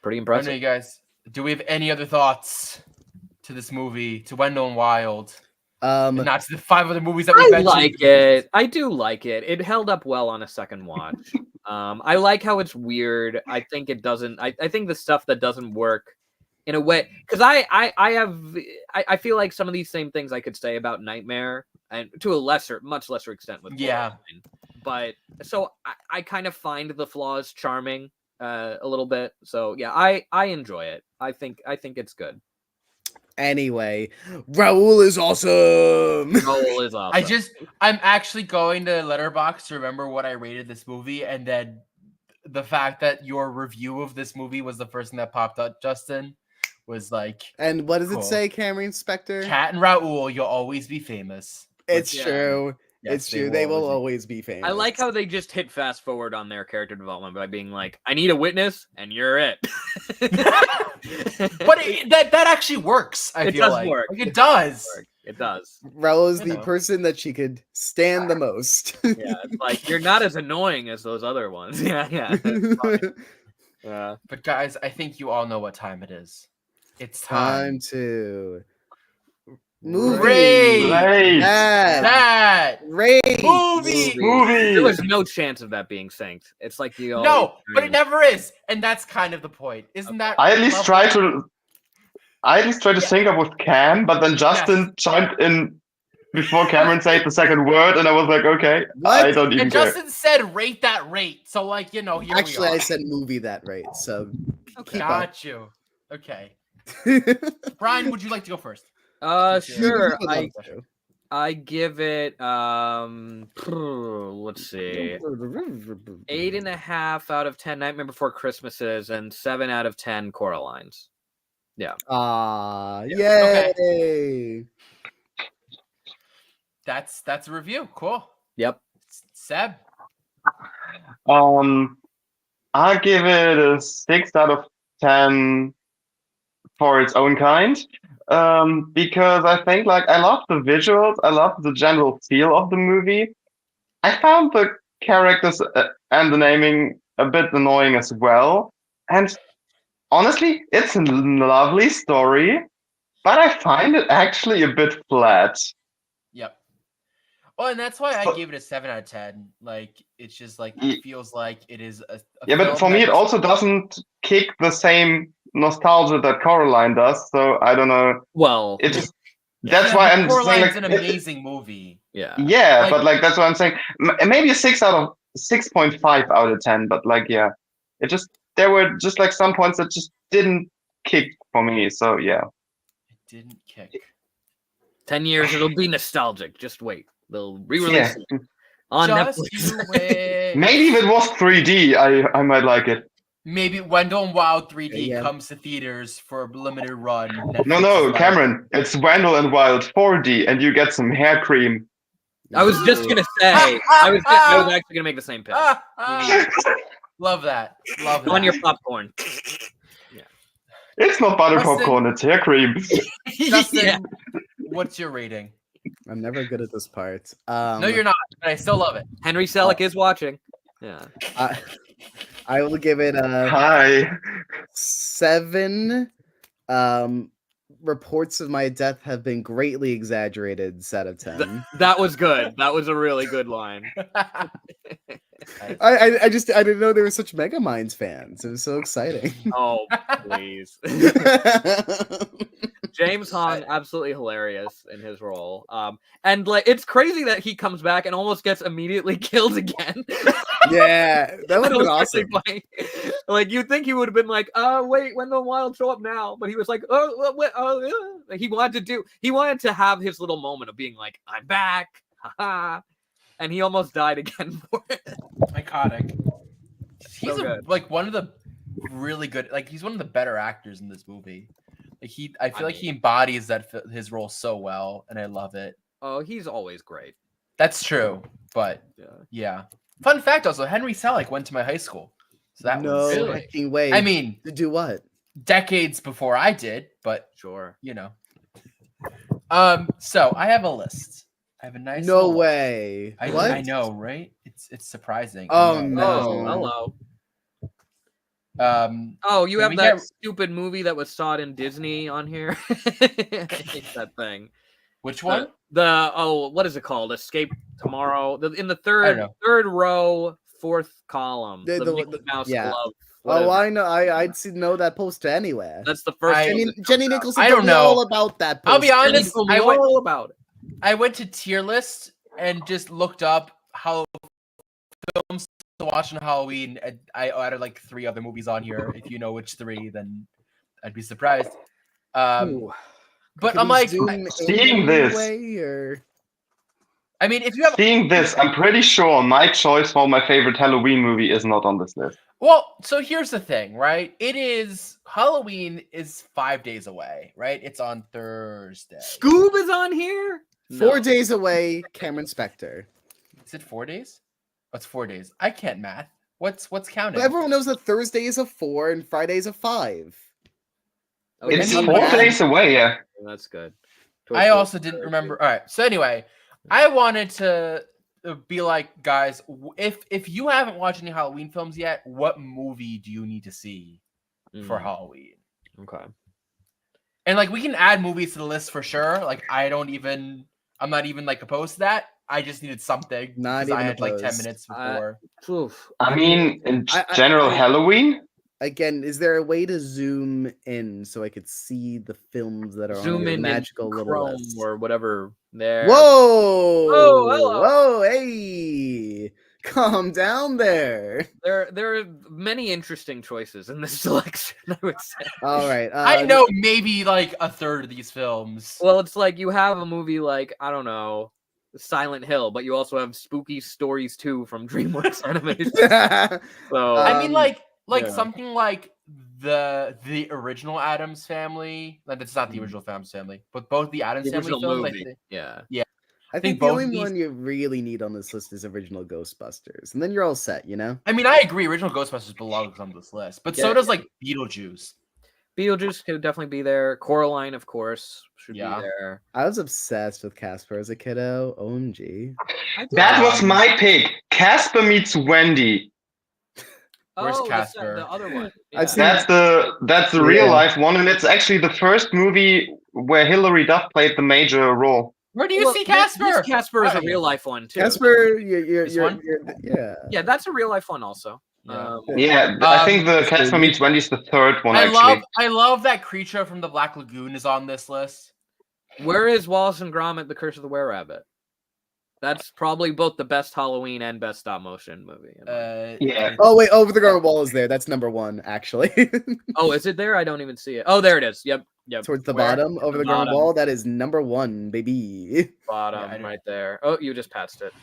Pretty impressive. I know, you guys. Do we have any other thoughts to this movie, to Wendell and Wild? And not to the 5 other movies that we mentioned. I like it. I do like it. It held up well on a second watch. I like how it's weird. I think it doesn't. I think the stuff that doesn't work in a way, because I feel like some of these same things I could say about Nightmare, and to a much lesser extent with Coraline. But so I kind of find the flaws charming. A little bit, so yeah, I enjoy it. I think it's good. Anyway, Raul is awesome. Raul is awesome. I'm actually going to Letterboxd to remember what I rated this movie, and then the fact that your review of this movie was the first thing that popped up, Justin, was like. And what does it say, Camry Inspector? Cat and Raul, you'll always be famous. It's true. Yes, it's true. They will always be famous. I like how they just hit fast forward on their character development by being like, I need a witness, and you're it. But that actually works, I feel like. Work. Like it does. It does. Raul is the person that she could stand the most. Yeah, it's like, you're not as annoying as those other ones. Yeah. Yeah. But guys, I think you all know what time it is. It's time to... Movie. That. Movie. There was no chance of that being synced. It's like you all. No, but it never is, and that's kind of the point, isn't that? I at least try to sync up with Cam, but then Justin chimed in before Cameron said the second word, and I was like, okay, I don't even care. And Justin said rate that rate, so like here Actually, we are. I said movie that rate, so got you. Okay. Brian, would you like to go first? Sure. I give it let's see, 8.5 out of 10 Nightmare Before Christmases and 7 out of 10 Coralines. Yeah. Yay! Okay. That's a review. Cool. Yep. Seb. I give it a 6 out of 10 for its own kind. Because I think I love the visuals, I love the general feel of the movie. I found the characters and the naming a bit annoying as well. And honestly, it's a lovely story, but I find it actually a bit flat. Yep. Oh, and that's why I gave it a 7 out of 10. Like, it's just like, it feels like it is a but for me, it also doesn't kick the same nostalgia that Coraline does, so I don't know. Well, it just That's why I'm just saying, Coraline's like, an amazing movie. Yeah. yeah, Like- but like that's what I'm saying. Maybe a 6.5 out of 10, but like yeah, it just there were just like some points that just didn't kick for me. So yeah, It didn't kick. 10 years, it'll be nostalgic. Just wait. They'll re-release yeah. it on Just Netflix. you wait. Maybe if it was 3D, I might like it. Maybe Wendell and Wild 3D Yeah. comes to theaters for a limited run. No, Netflix no, is like, Cameron, it's Wendell and Wild 4D, and you get some hair cream. I was just gonna say. I was actually gonna make the same pitch. Love that. Love that. On your popcorn. It's not butter Justin- popcorn, it's hair cream. Justin, Yeah. what's your rating? I'm never good at this part. No, you're not, but I still love it. Henry Selick is watching. Yeah. I will give it a Hi. 7. Reports of my death have been greatly exaggerated. Set of 10. That was good. That was a really good line. I didn't know there were such Mega Minds fans. It was so exciting. Oh, please. James Hong, absolutely hilarious in his role. And like it's crazy that he comes back and almost gets immediately killed again. Yeah, that would have been was really awesome. funny. Like you'd think he would have been like, wait, when the Wild show up now, but he was like, Like, he wanted to have his little moment of being like, I'm back, haha, and he almost died again for it. Iconic. He's good. like one of the really good. Like he's one of the better actors in this movie. Like I feel like he embodies his role so well, and I love it. Oh, he's always great. That's true, but yeah. Fun fact also, Henry Selick went to my high school, so that No was. Really? hecking way. I mean, to do what? decades before I did, but Sure. you know. So I have a list. I have a nice. No little- way. I, What? I know, right? It's surprising. Oh, I know. no. Oh, hello. Um, Oh, you Can have we that get- stupid movie that was shot in Disney on here. I hate that thing. which one? What is it called? Escape Tomorrow. In the don't know. third row, fourth column. The- The, the- Mickey the- Mouse yeah. glove. Oh, whatever. I know. I'd know that poster anywhere. That's the first. I- Jenny Nicholson I told don't me know. all about that poster. I'll be honest. I I went. all about it. I went to tier list and just looked up how films to watch on Halloween. And I added like 3 other movies on here. If you know which 3, then I'd be surprised. Ooh. But Can I'm we like, zoom in Seeing any this. way, or... I mean, if you have, Seeing this, I'm pretty sure my choice for my favorite Halloween movie is not on this list. well, so here's the thing, right? Halloween is 5 days away, right? It's on Thursday. Scoob is on here. 4 days away, Cameron Spector. Is it 4 days? Oh, it's 4 days. I can't math. What's counting? But everyone knows that Thursday is a 4 and Friday is a 5. Okay, It's I mean, 4 yeah. days away, yeah. That's good. I also didn't remember. All right. So anyway, I wanted to be like, guys, if you haven't watched any Halloween films yet, what movie do you need to see for Halloween? Okay. And like, we can add movies to the list for sure. Like, I'm not even like opposed to that. I just needed something. Not 'cause I even had like 10 opposed. minutes before. Oof. I mean, in I- general, I- Halloween? Again, is there a way to zoom in so I could see the films that are Zoom on the in magical in little Chrome list? or whatever. There. Whoa! Oh, hello. Whoa! Hey! Calm down there. There are many interesting choices in this selection, I would say. All right. I know maybe like a third of these films. Well, it's like you have a movie like, I don't know, Silent Hill, but you also have Spooky Stories 2 from DreamWorks Animation. So I mean, like yeah. something like the original Addams Family. Like, it's not the original Addams Family, but both the Addams the Family original films. movie. Yeah. I think think the both only of these- one you really need on this list is original Ghostbusters, and then you're all set. You know. I mean, I agree. Original Ghostbusters belongs on this list, but so Yeah. does like Beetlejuice. Beetlejuice could definitely be there. Coraline, of course, should Yeah. be there. I was obsessed with Casper as a kiddo. OMG. That was my pick. Casper meets Wendy. Where's Oh, Casper? the other one. I've Yeah. seen- That's the real Yeah. life one, and it's actually the first movie where Hilary Duff played the major role. Where do you Well, see this Casper? Casper is a Right. real life one too. Casper, This one? yeah. Yeah, that's a real life one also. Yeah. Yeah, I think the It's Casper the- meets Wendy's the third one I actually. love that creature from the Black Lagoon is on this list. Where is Wallace and Gromit: The Curse of the Were Rabbit? That's probably both the best Halloween and best stop motion movie. Yeah. Oh wait, Over the Garden Wall is there. That's number 1, actually. Oh, is it there? I don't even see it. Oh, there it is. Yep. Towards the Where? bottom, Over the Garden bottom. Wall. That is number 1, baby. Bottom Yeah, I don't- right there. Oh, you just passed it.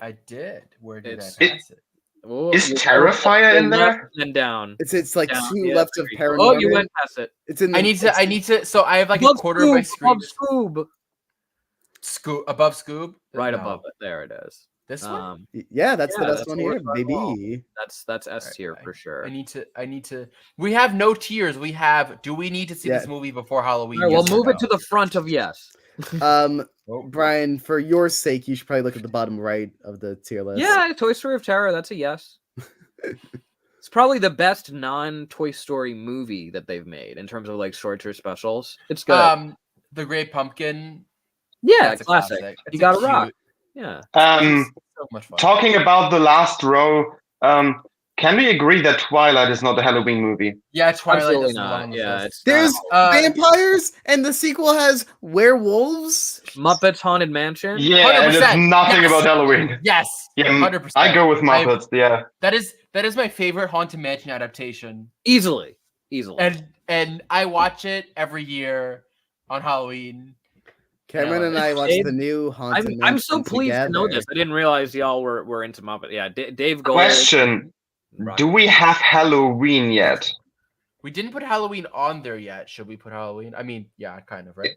I did. Where did It's- I pass it? Oh, Is you- Terrifier in left there? and down. It's like Down, 2 yeah, left of there you go. Oh, you Paranorman. went past it. It's in. The, I need to. So I have like a Above quarter of my screen. Scoob. Above Scoob. Right No. above it. There it is. This one. Yeah, that's the Yeah, best that's one Over here, the Garden Wall. baby. That's S Alright, tier for sure. I need to. We have no tiers. We have. Do we need to see Yeah. this movie before Halloween? All right, well, Yes or move it no? to the front of yes. Oh, Brian, for your sake, you should probably look at the bottom right of the tier list. Yeah, Toy Story of Terror. That's a yes. It's probably the best non-Toy Story movie that they've made in terms of like short-term specials. It's good. The Great Pumpkin. Yeah, That's a classic. classic. You It's got a cute- rock. Yeah. So much fun. Talking about the last row, can we agree that Twilight is not a Halloween movie? Yeah, Twilight Absolutely doesn't belong not. on this Yeah, list. it's There's not. vampires, and the sequel has werewolves. Muppets Haunted Mansion. Yeah, and it's 100%, nothing yes. about Halloween. Yes. Yeah, 100%. I go with Muppets. Yeah. That is my favorite Haunted Mansion adaptation, Easily. and I watch it every year on Halloween. Cameron Yeah, and I watched Dave, the new Haunted I'm Mansion so pleased to know together. this. I didn't realize y'all were into Muppet. Yeah, Dave Gold. Question: do we have Halloween yet? We didn't put Halloween on there yet. Should we put Halloween? I mean, yeah, kind of, right?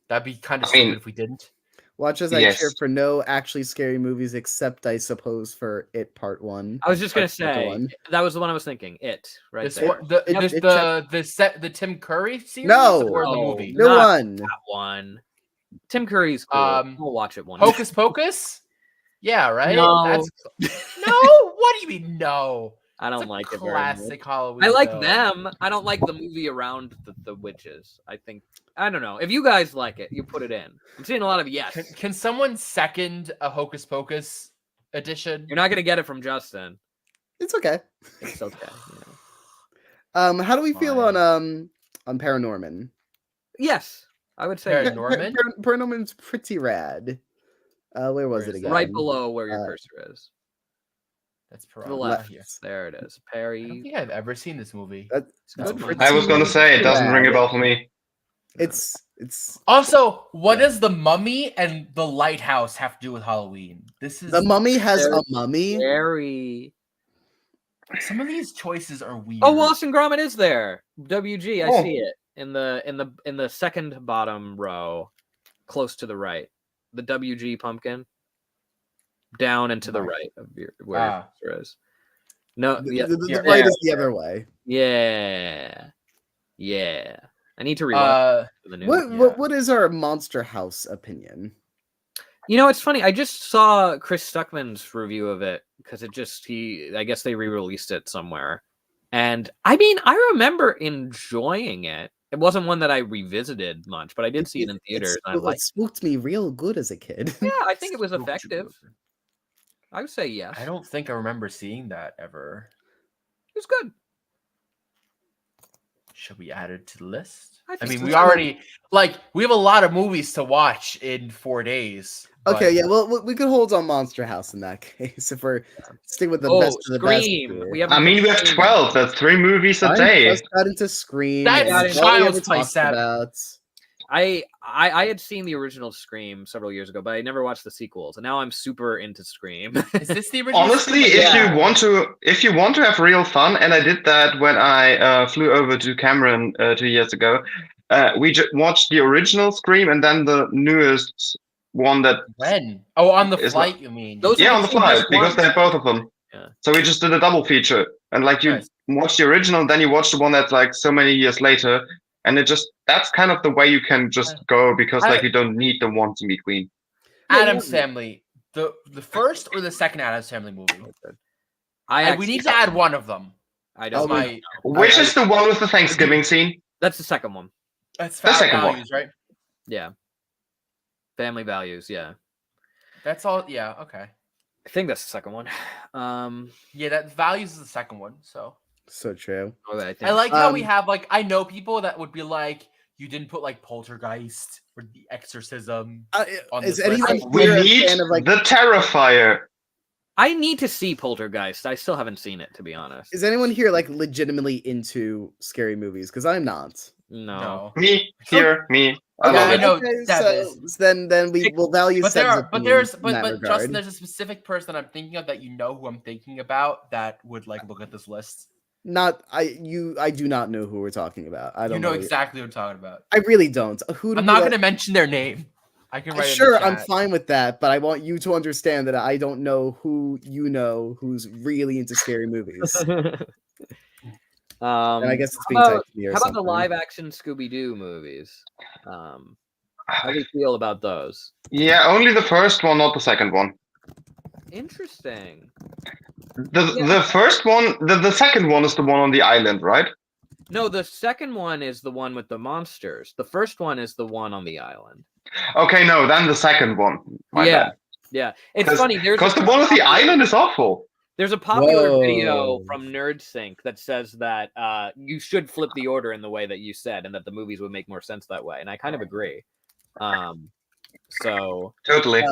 That'd be kind of I mean- stupid if we didn't. Watch as I Yes. cheer for no actually scary movies, except I suppose for It Part 1. I was just gonna Or Chapter say 1. that was the one I was thinking. It right This there. one, the Tim Curry series, No. or the No. movie. No Not one. That one. Tim Curry's cool. We'll watch it one. Hocus Pocus. Yeah, right. No. That's no. What do you mean no? I don't It's a like it very much. classic Halloween. I like film. them. I don't like the movie around the witches. I don't know. If you guys like it, you put it in. I'm seeing a lot of yes. Can someone second a Hocus Pocus edition? You're not gonna get it from Justin. It's okay. It's okay. Yeah. How do we feel Fine. on Paranorman? Yes, I would say Paranorman? Paranorman's pretty rad. Where was Where it is again? that? right below where your cursor is. That's To the probably left. here. There it is. I don't Perry. think I've ever seen this movie. That's It's a good No. movie. I was gonna say it doesn't ring a rad. bell for me. It's Also, what does the Mummy and the Lighthouse have to do with Halloween? This is the Mummy has a There's mummy. Very. some of these choices are weird. Oh, Wallace and Gromit is there. WG, I Oh. see it in the second bottom row, close to the right. The WG pumpkin. Down and to the right of where your cursor is. No, The, yeah, the here, right here. is the other way. yeah. I need to rewatch the new. What is our Monster House opinion? It's funny. I just saw Chris Stuckman's review of it because I guess they re-released it somewhere. And I mean, I remember enjoying it. It wasn't one that I revisited much, but I did see it in theaters. And I It liked spooked me real good as a kid. Yeah, I think it was Spooked you. effective. I would say yes. I don't think I remember seeing that ever. It was good. Should we add it to the list? I I think mean, so. we already we have a lot of movies to watch in 4 days. Okay, but- yeah, well, we could hold on Monster House in that case if we're sticking with the Oh, best of the best. Scream. here. We have. I mean, we have 12. That's 3 movies a I day. just got into Scream. That's That's all we Child's ever Play, talked Sab. about. I had seen the original Scream several years ago, but I never watched the sequels, and now I'm super into Scream. Is this the original? Honestly, Scream? if you want to have real fun, and I did that when I flew over to Cameron 2 years ago, we watched the original Scream and then the newest one that When? Oh, on the It's flight, you mean? Those yeah are on the the two flight best because ones. they had both of them. Yeah. So we just did a double feature, and like you Nice. watch the original, then you watch the one that's like so many years later, and that's kind of the way you can just go because like you don't need the one in between. Adam's Family. The first or the second Adam's Family movie? We need to add one of them. I That's don't. my. Which is the one with the Thanksgiving scene? That's the second one. That's The family second one. values, right? Yeah. Family Values. Yeah. That's all. Yeah. Okay. I think that's the second one. Yeah, that values is the second one. So So true. I think I like how we Um, have I know people that would be like, you didn't put like Poltergeist or The Exorcism on Is this anyone list. We here a need fan of like? the Terrifier. I need to see Poltergeist. I still haven't seen it, to be honest. Is anyone here like legitimately into scary movies? Because I'm not. No. Me here, me. I Okay, love I it. know Okay, Deb so is. then we will value But Seb's opinion in that but regard. Justin, there's a specific person I'm thinking of that you know who I'm thinking about that would like look at this list. Not I do not know who we're talking about. I You don't know know exactly what I'm talking about. I really don't. Who do I'm we not like- gonna mention their name. I can write it in Sure, the I'm chat. fine with that, but I want you to understand that I don't know who you know who's really into scary movies. And I guess it's being typed to me or how about the something. live action Scooby Doo movies? How do you feel about those? Yeah, only the first one, not the second one. Interesting. The first one, the second one is the one on the island, right? No, the second one is the one with the monsters. The first one is the one on the island. Okay, no, then the second one. My bad. Yeah. It's funny. Because the one with the island is awful. There's a popular Whoa. video from NerdSync that says that you should flip the order in the way that you said, and that the movies would make more sense that way. And I kind of agree. So Totally.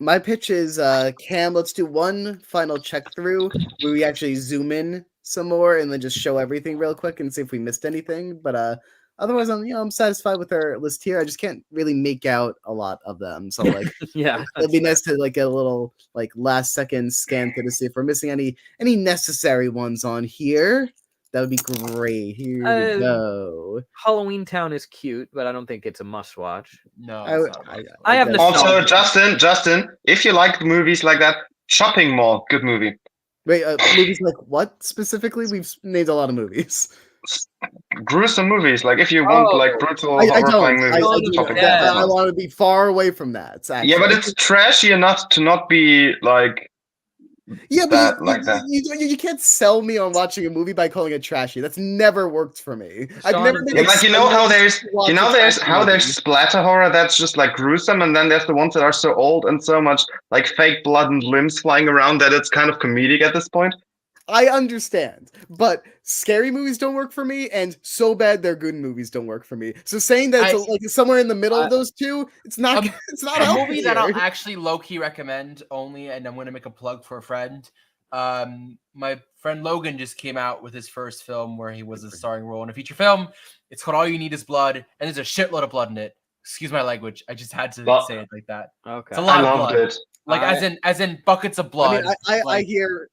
My pitch is Cam, let's do one final check through where we actually zoom in some more and then just show everything real quick and see if we missed anything. But otherwise I'm satisfied with our list here. I just can't really make out a lot of them. So like yeah, it'd be nice to like get a little like last second scan through to see if we're missing any necessary ones on here. That would be great. Here we go. Halloween Town is cute, but I don't think it's a must watch. No, I, it's not. I have Also, nostalgia. Justin, if you like movies like that, Shopping Mall, good movie. Wait, movies like what specifically? We've named a lot of movies. Gruesome movies, like if you want like brutal I horrifying don't. movies. Shopping I Mall. want to be far away from that. Actually. Yeah, but it's trashy enough to not be like yeah, that, but like that. You can't sell me on watching a movie by calling it trashy. That's never worked for me. I've Sean, never been. Yeah, like excited to there's watch a how trashy there's movie. splatter horror that's just like gruesome, and then there's the ones that are so old and so much like fake blood and limbs flying around that it's kind of comedic at this point. I understand, but scary movies don't work for me, and so bad they're good movies don't work for me. So saying that it's like somewhere in the middle of those two, it's not. It's not a healthy movie that I'll here. actually low key recommend only, and I'm going to make a plug for a friend. My friend Logan just came out with his first film where he was a starring role in a feature film. It's called All You Need Is Blood, and there's a shitload of blood in it. Excuse my language. I just had to say it like that. Okay. It's a lot I of loved blood. it. Like as in buckets of blood. I mean, I like, hear.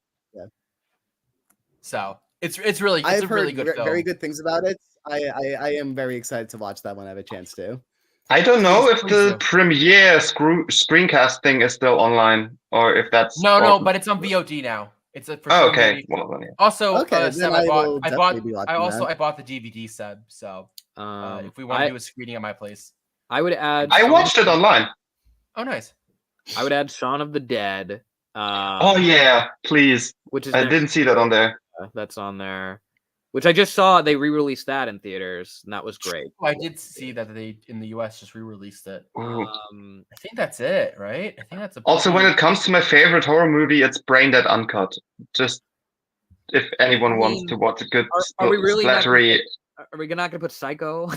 So it's really I've a really heard good film. very good things about it. I am very excited to watch that when I have a chance to. I don't know if Please the do. premiere screencast thing is still online or if that's No, but it's on VOD now. It's a for Oh, sure okay. movie. Well, then, yeah. Also, Okay, Seb, then I will bought definitely be watching I that. bought the DVD, Seb. So if we want to do a screening at my place. I would add. I watched it online. Oh, nice. I would add Shaun of the Dead. Oh yeah, please. Which is I didn't see that on there. That's on there. Which I just saw. They re-released that in theaters, and that was great. Oh, I did see that they in the US just re-released it. Ooh. I think that's it, right? I think that's a Also, when it comes to my favorite horror movie, it's Brain Dead Uncut. Just if anyone wants to watch a good Are we really not splattery. Are we not going to put Psycho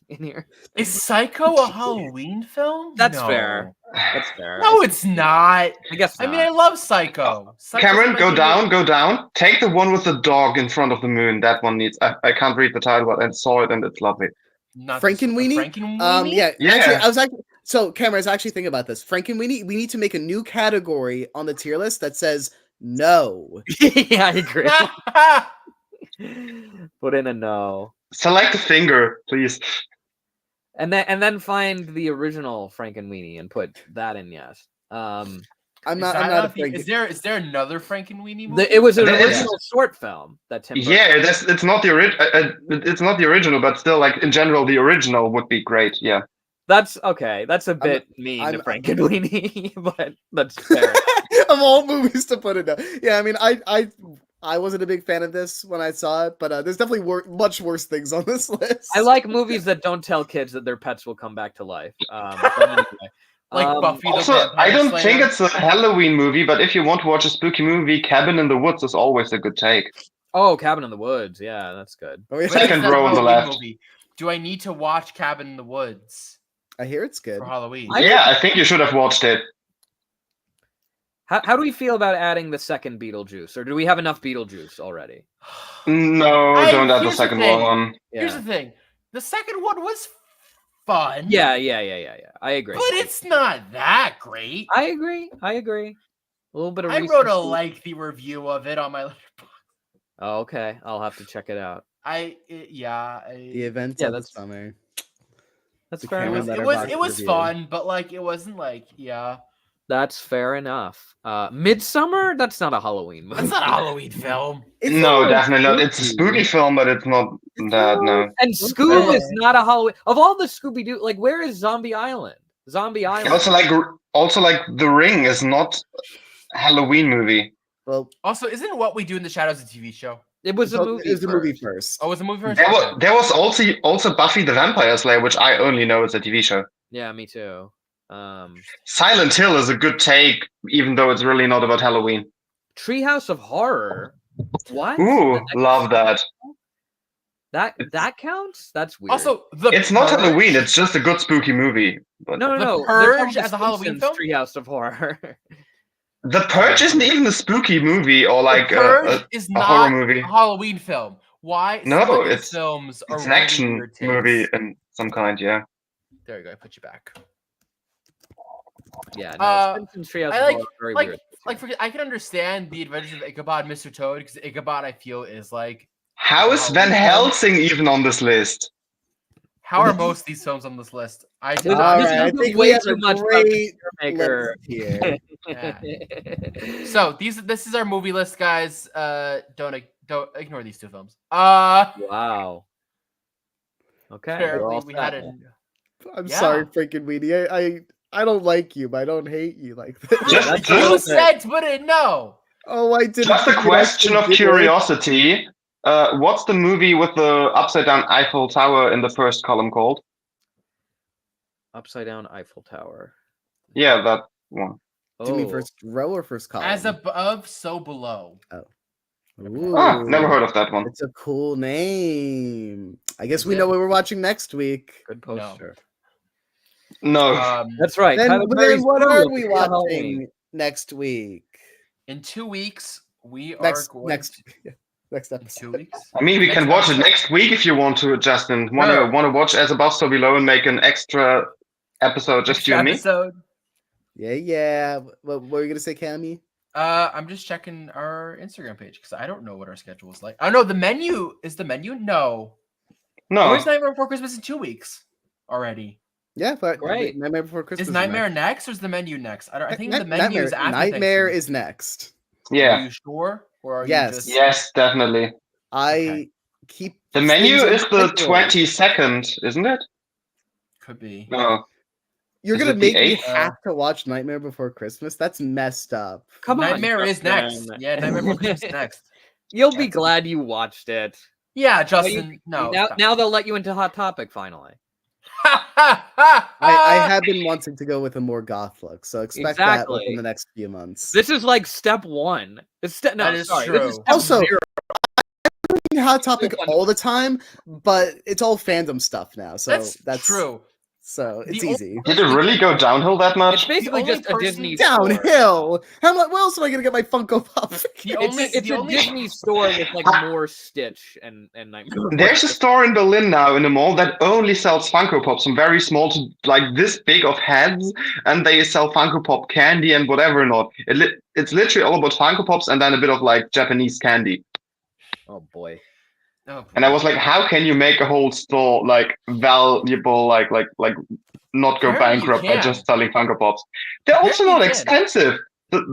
in here? Is Psycho a Halloween film? That's No. fair. That's fair. No, it's not. I guess. I mean, I love Psycho. Psycho's Cameron, my go favorite- down. Take the one with the dog in front of the moon. That one needs. I can't read the title, but I saw it and it's lovely. Not Frankenweenie? Frankenweenie? Yeah. Yeah. Actually, so Cameron, I was actually thinking about this. Frankenweenie, we need to make a new category on the tier list that says no. Yeah, I agree. Put in a no, Select a finger, please. and then find the original Frankenweenie and put that in. Yes. I'm Is not that a not the- Franken. is there another Frankenweenie movie? It was an There is- original short film that Tim. Burton. Yeah, it's not the it's not the original, but still, like in general, the original would be great. Yeah. That's okay. That's a bit mean to Frankenweenie, but that's fair. Of all movies to put it down. Yeah, I mean, I wasn't a big fan of this when I saw it, but there's definitely much worse things on this list. I like movies that don't tell kids that their pets will come back to life. But anyway. Like Buffy the Also, Vampire I don't Slayer? think it's a Halloween movie, but if you want to watch a spooky movie, Cabin in the Woods is always a good take. Oh, Cabin in the Woods. Yeah, that's good. Oh, yeah. But it's Second not a row on the Halloween left. movie. do I need to watch Cabin in the Woods I hear it's good. for Halloween? Yeah, I think you should have watched it. How do we feel about adding the second Beetlejuice, or do we have enough Beetlejuice already? No, don't add the Here's the second thing. one. Here's the thing. The second one was fun. Yeah. I agree. But it's not that great. I agree. A little bit of. I wrote a recency. lengthy review of it on my letterboxd. Oh, okay. I'll have to check it out. The events Yeah, of the that's- summer. That's The fair camera enough. letterbox It was review. fun, but like it wasn't like That's fair enough. Midsummer? That's not a Halloween movie. that's not a Halloween film. It's No, not definitely not. It's a spooky film, but it's not that. No. And Scoob is not a Halloween. Of all the Scooby Doo, like where is Zombie Island? Zombie Island. Also, like The Ring is not a Halloween movie. Well, Also, isn't What We Do in the Shadows a TV show? It was a movie. It was the movie first. first. Oh, it was a movie first? There was also Buffy the Vampire Slayer, which I only know is a TV show. Yeah, me too. Silent Hill is a good take, even though it's really not about Halloween. Treehouse of Horror. What? Ooh, love that. That counts? That's weird. Also, It's not Halloween. It's just a good spooky movie. But no. The They're Purge from as a Halloween Simpsons film? Treehouse of Horror. The Purge isn't even a spooky movie or like The Purge is a not horror movie. a Halloween film. Why? No, Some of these it's- films are It's an really action weird takes. movie in some kind, yeah. There you go. I put you back. Yeah, no. Uh, Simpsons Treehouse I of like- Horror. Very like- weird. I can understand the Adventures of Ichabod and Mr. Toad because Ichabod I feel is like How is Van Halloween film? Helsing even on this list? how are most of these films on this list? I This- did All not. this right, I is think way we have too a much about great Maker. list here. Yeah. So this is our movie list, guys. Don't ignore these two films. Wow. Okay. Apparently we're all we set. had it. I'm Yeah. sorry, freaking Weenie. I don't like you, but I don't hate you like this. Just- You just- said put it no. Oh, I didn't. Just a think you question of actually did it. curiosity. What's the movie with the upside down Eiffel Tower in the first column called? Upside down Eiffel Tower. Yeah, that one. Do you mean Oh. first row or first column? As above, so below. Ah, never Ooh, heard of that one. It's a cool name. I guess Is we it? know what we're watching next week. Good poster. No. That's right. Then, Tyler Perry's what movie are will we be watching Halloween. next week? In 2 weeks, we are Next going next in episode. 2 weeks. I mean, we can Next watch it episode. next week if you want to, Justin. No. Want to watch As Above, So Below and make an extra episode just you and me? Episode. Yeah. What were you gonna say, Cammy? I'm just checking our Instagram page because I don't know what our schedule is like. I know the menu is the menu. No, No. Where's Nightmare Before Christmas in 2 weeks already? Yeah, but Great. Nightmare Before Christmas. Is Nightmare next or is the menu next? I think the menu Nightmare, is after Nightmare Thanksgiving. is next. Are Yeah. you sure? Or are Yes. you just Yes, definitely. I Okay. keep The menu things on is the schedule. 22nd, isn't it? could be? No. You're Is gonna it the make me 8th? have to watch Nightmare Before Christmas? That's messed up. Come on. Nightmare is next. Justin. Yeah, Nightmare Before Christmas is next. You'll be glad you watched it. Yeah, Justin. No. Now they'll let you into Hot Topic finally. I have been wanting to go with a more goth look, so expect that Exactly. within the next few months. This is like step one. This no, That is sorry. true. This is step Also, zero. Hot Topic all the time, but it's all fandom stuff now, so That's true. So it's The only- easy. Did it really go downhill that It's much? basically only just a person Disney store. Downhill. How much? Where else am I gonna get my Funko Pop? The It's, only, it's the a only, Disney store with like more Stitch and Nightmare. There's a store in Berlin now in the mall that only sells Funko Pops from very small to like this big of heads, and they sell Funko Pop candy and whatever not. It's literally all about Funko Pops and then a bit of like Japanese candy. Oh boy. Oh, And I was like, how can you make a whole store like valuable, like not go Apparently you bankrupt by can. just selling Funko Pops? They're also Apparently not you can. expensive.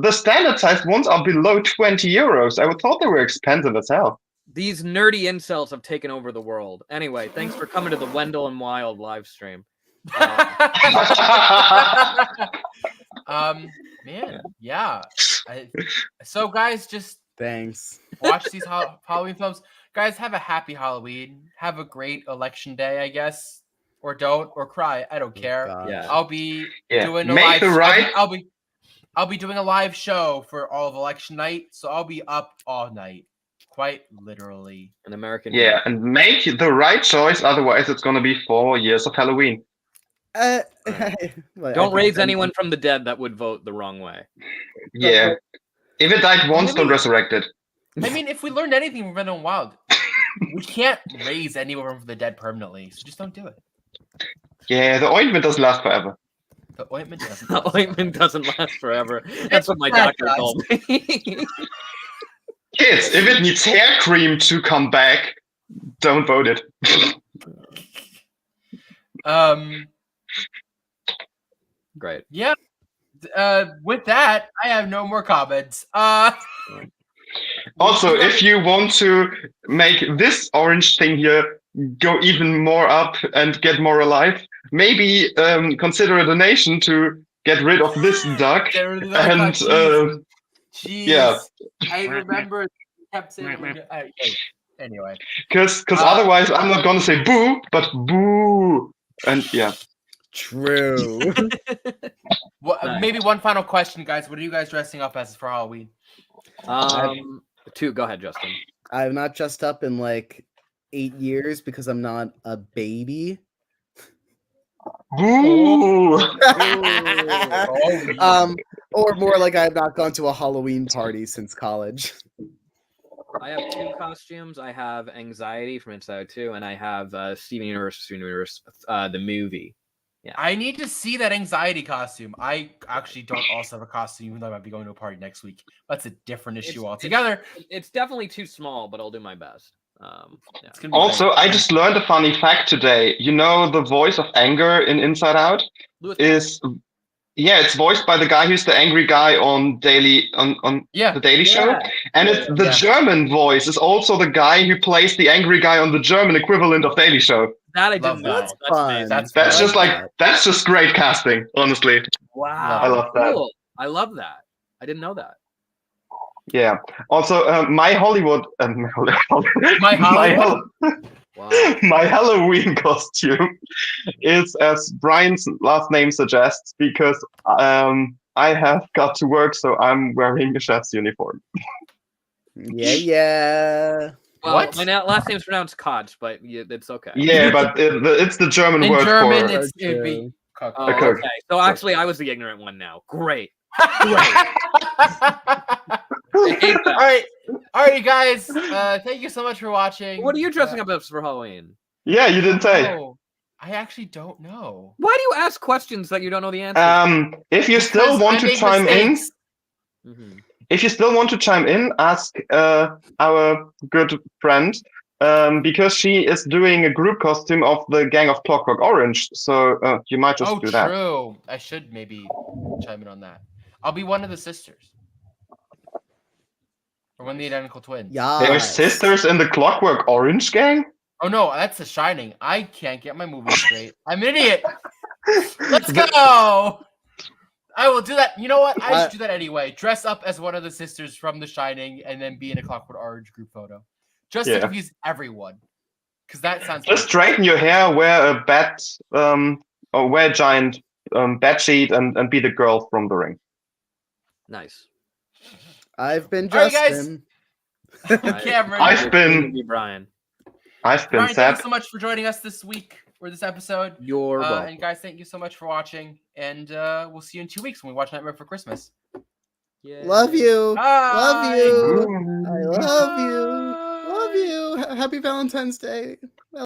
The standard sized ones are below 20 euros. I would thought they were expensive as hell. These nerdy incels have taken over the world. Anyway, thanks for coming to the Wendell and Wild live stream. Man, yeah. So guys, just Thanks. watch these Halloween films. Guys, have a happy Halloween. Have a great election day, I guess, or don't, or cry. I don't care. God. Yeah. I'll be Yeah. doing a Make live. the right- I'll be doing a live show for all of election night, so I'll be up all night. quite literally. An American. Yeah, and make the right choice. Otherwise, it's gonna be 4 years of Halloween. Well, Don't raise anyone from the dead that would vote the wrong way. Yeah. If it died once, don't Maybe- resurrect it. I mean, if we learned anything from Wendell Wild, we can't raise anyone from the dead permanently, so just don't do it. Yeah, the ointment doesn't last forever. The ointment doesn't. The ointment doesn't last forever. That's what my That doctor does. told me. Kids, if it needs hair cream to come back, don't vote it. Great. Yeah. With that, I have no more comments. Also, if you want to make this orange thing here go even more up and get more alive, maybe consider a donation to get rid of this duck. Get rid of the And Jeez. yeah. I remember you kept saying. Anyway. Because otherwise I'm not gonna say boo, but boo. And yeah. True. Well, maybe one final question, guys. What are you guys dressing up as for Halloween? Two. Go ahead, Justin. I've not dressed up in like 8 years because I'm not a baby. Boo. Or more like I have not gone to a Halloween party since college. I have 2 costumes. I have Anxiety from Inside Out 2, and I have Steven Universe, the movie. Yeah. I need to see that Anxiety costume. I actually don't also have a costume, even though I might be going to a party next week. That's a different issue altogether. It's definitely too small, but I'll do my best. Yeah. It's gonna be Also, I just learned a funny fact today. You know the voice of anger in Inside Out is it's voiced by the guy who's the angry guy on the Daily Show. And it's the German voice is also the guy who plays the angry guy on the German equivalent of Daily Show. That I didn't know. That's fun. That's That's just great casting, honestly. Wow. I love that. Cool. I love that. I didn't know that. Yeah. Also, my Hollywood, My Hollywood? Wow. my Halloween costume is as Brian's last name suggests because I have got to work, so I'm wearing a chef's uniform. Yeah. Well, What? my last name's pronounced Koch, but it's okay. Yeah, but it's the German In word German, for. it'd be. Oh, A cook. okay. So actually, I was the ignorant one now. Great. All right, you guys. Thank you so much for watching. What are you dressing up as for Halloween? Yeah, you didn't say. Oh, I actually don't know. Why do you ask questions that you don't know the answer? If you still Because want I to make chime mistakes. Mhm. if you still want to chime in, ask our good friend because she is doing a group costume of the gang of Clockwork Orange. So you might just do that. True. I should maybe chime in on that. I'll be one of the sisters. Or one of the identical twins. Yeah. They're sisters in the Clockwork Orange gang? Oh no, that's The Shining. I can't get my movie straight. I'm an idiot. Let's go. I will do that. You know what? I should do that anyway. Dress up as one of the sisters from The Shining and then be in a Clockwork Orange group photo. Just to confuse everyone. Because that sounds Just fun. straighten your hair, wear a bat, or wear a giant bed sheet and be the girl from The Ring. Nice. I've been All right, guys. Justin. Cameron. I've been Brian. Brian, Seb. thank you so much for joining us this week or this episode. You're welcome. And guys, thank you so much for watching. And we'll see you in 2 weeks when we watch Nightmare for Christmas. Love you. Bye. Love you. I love you. Love you. Happy Valentine's Day.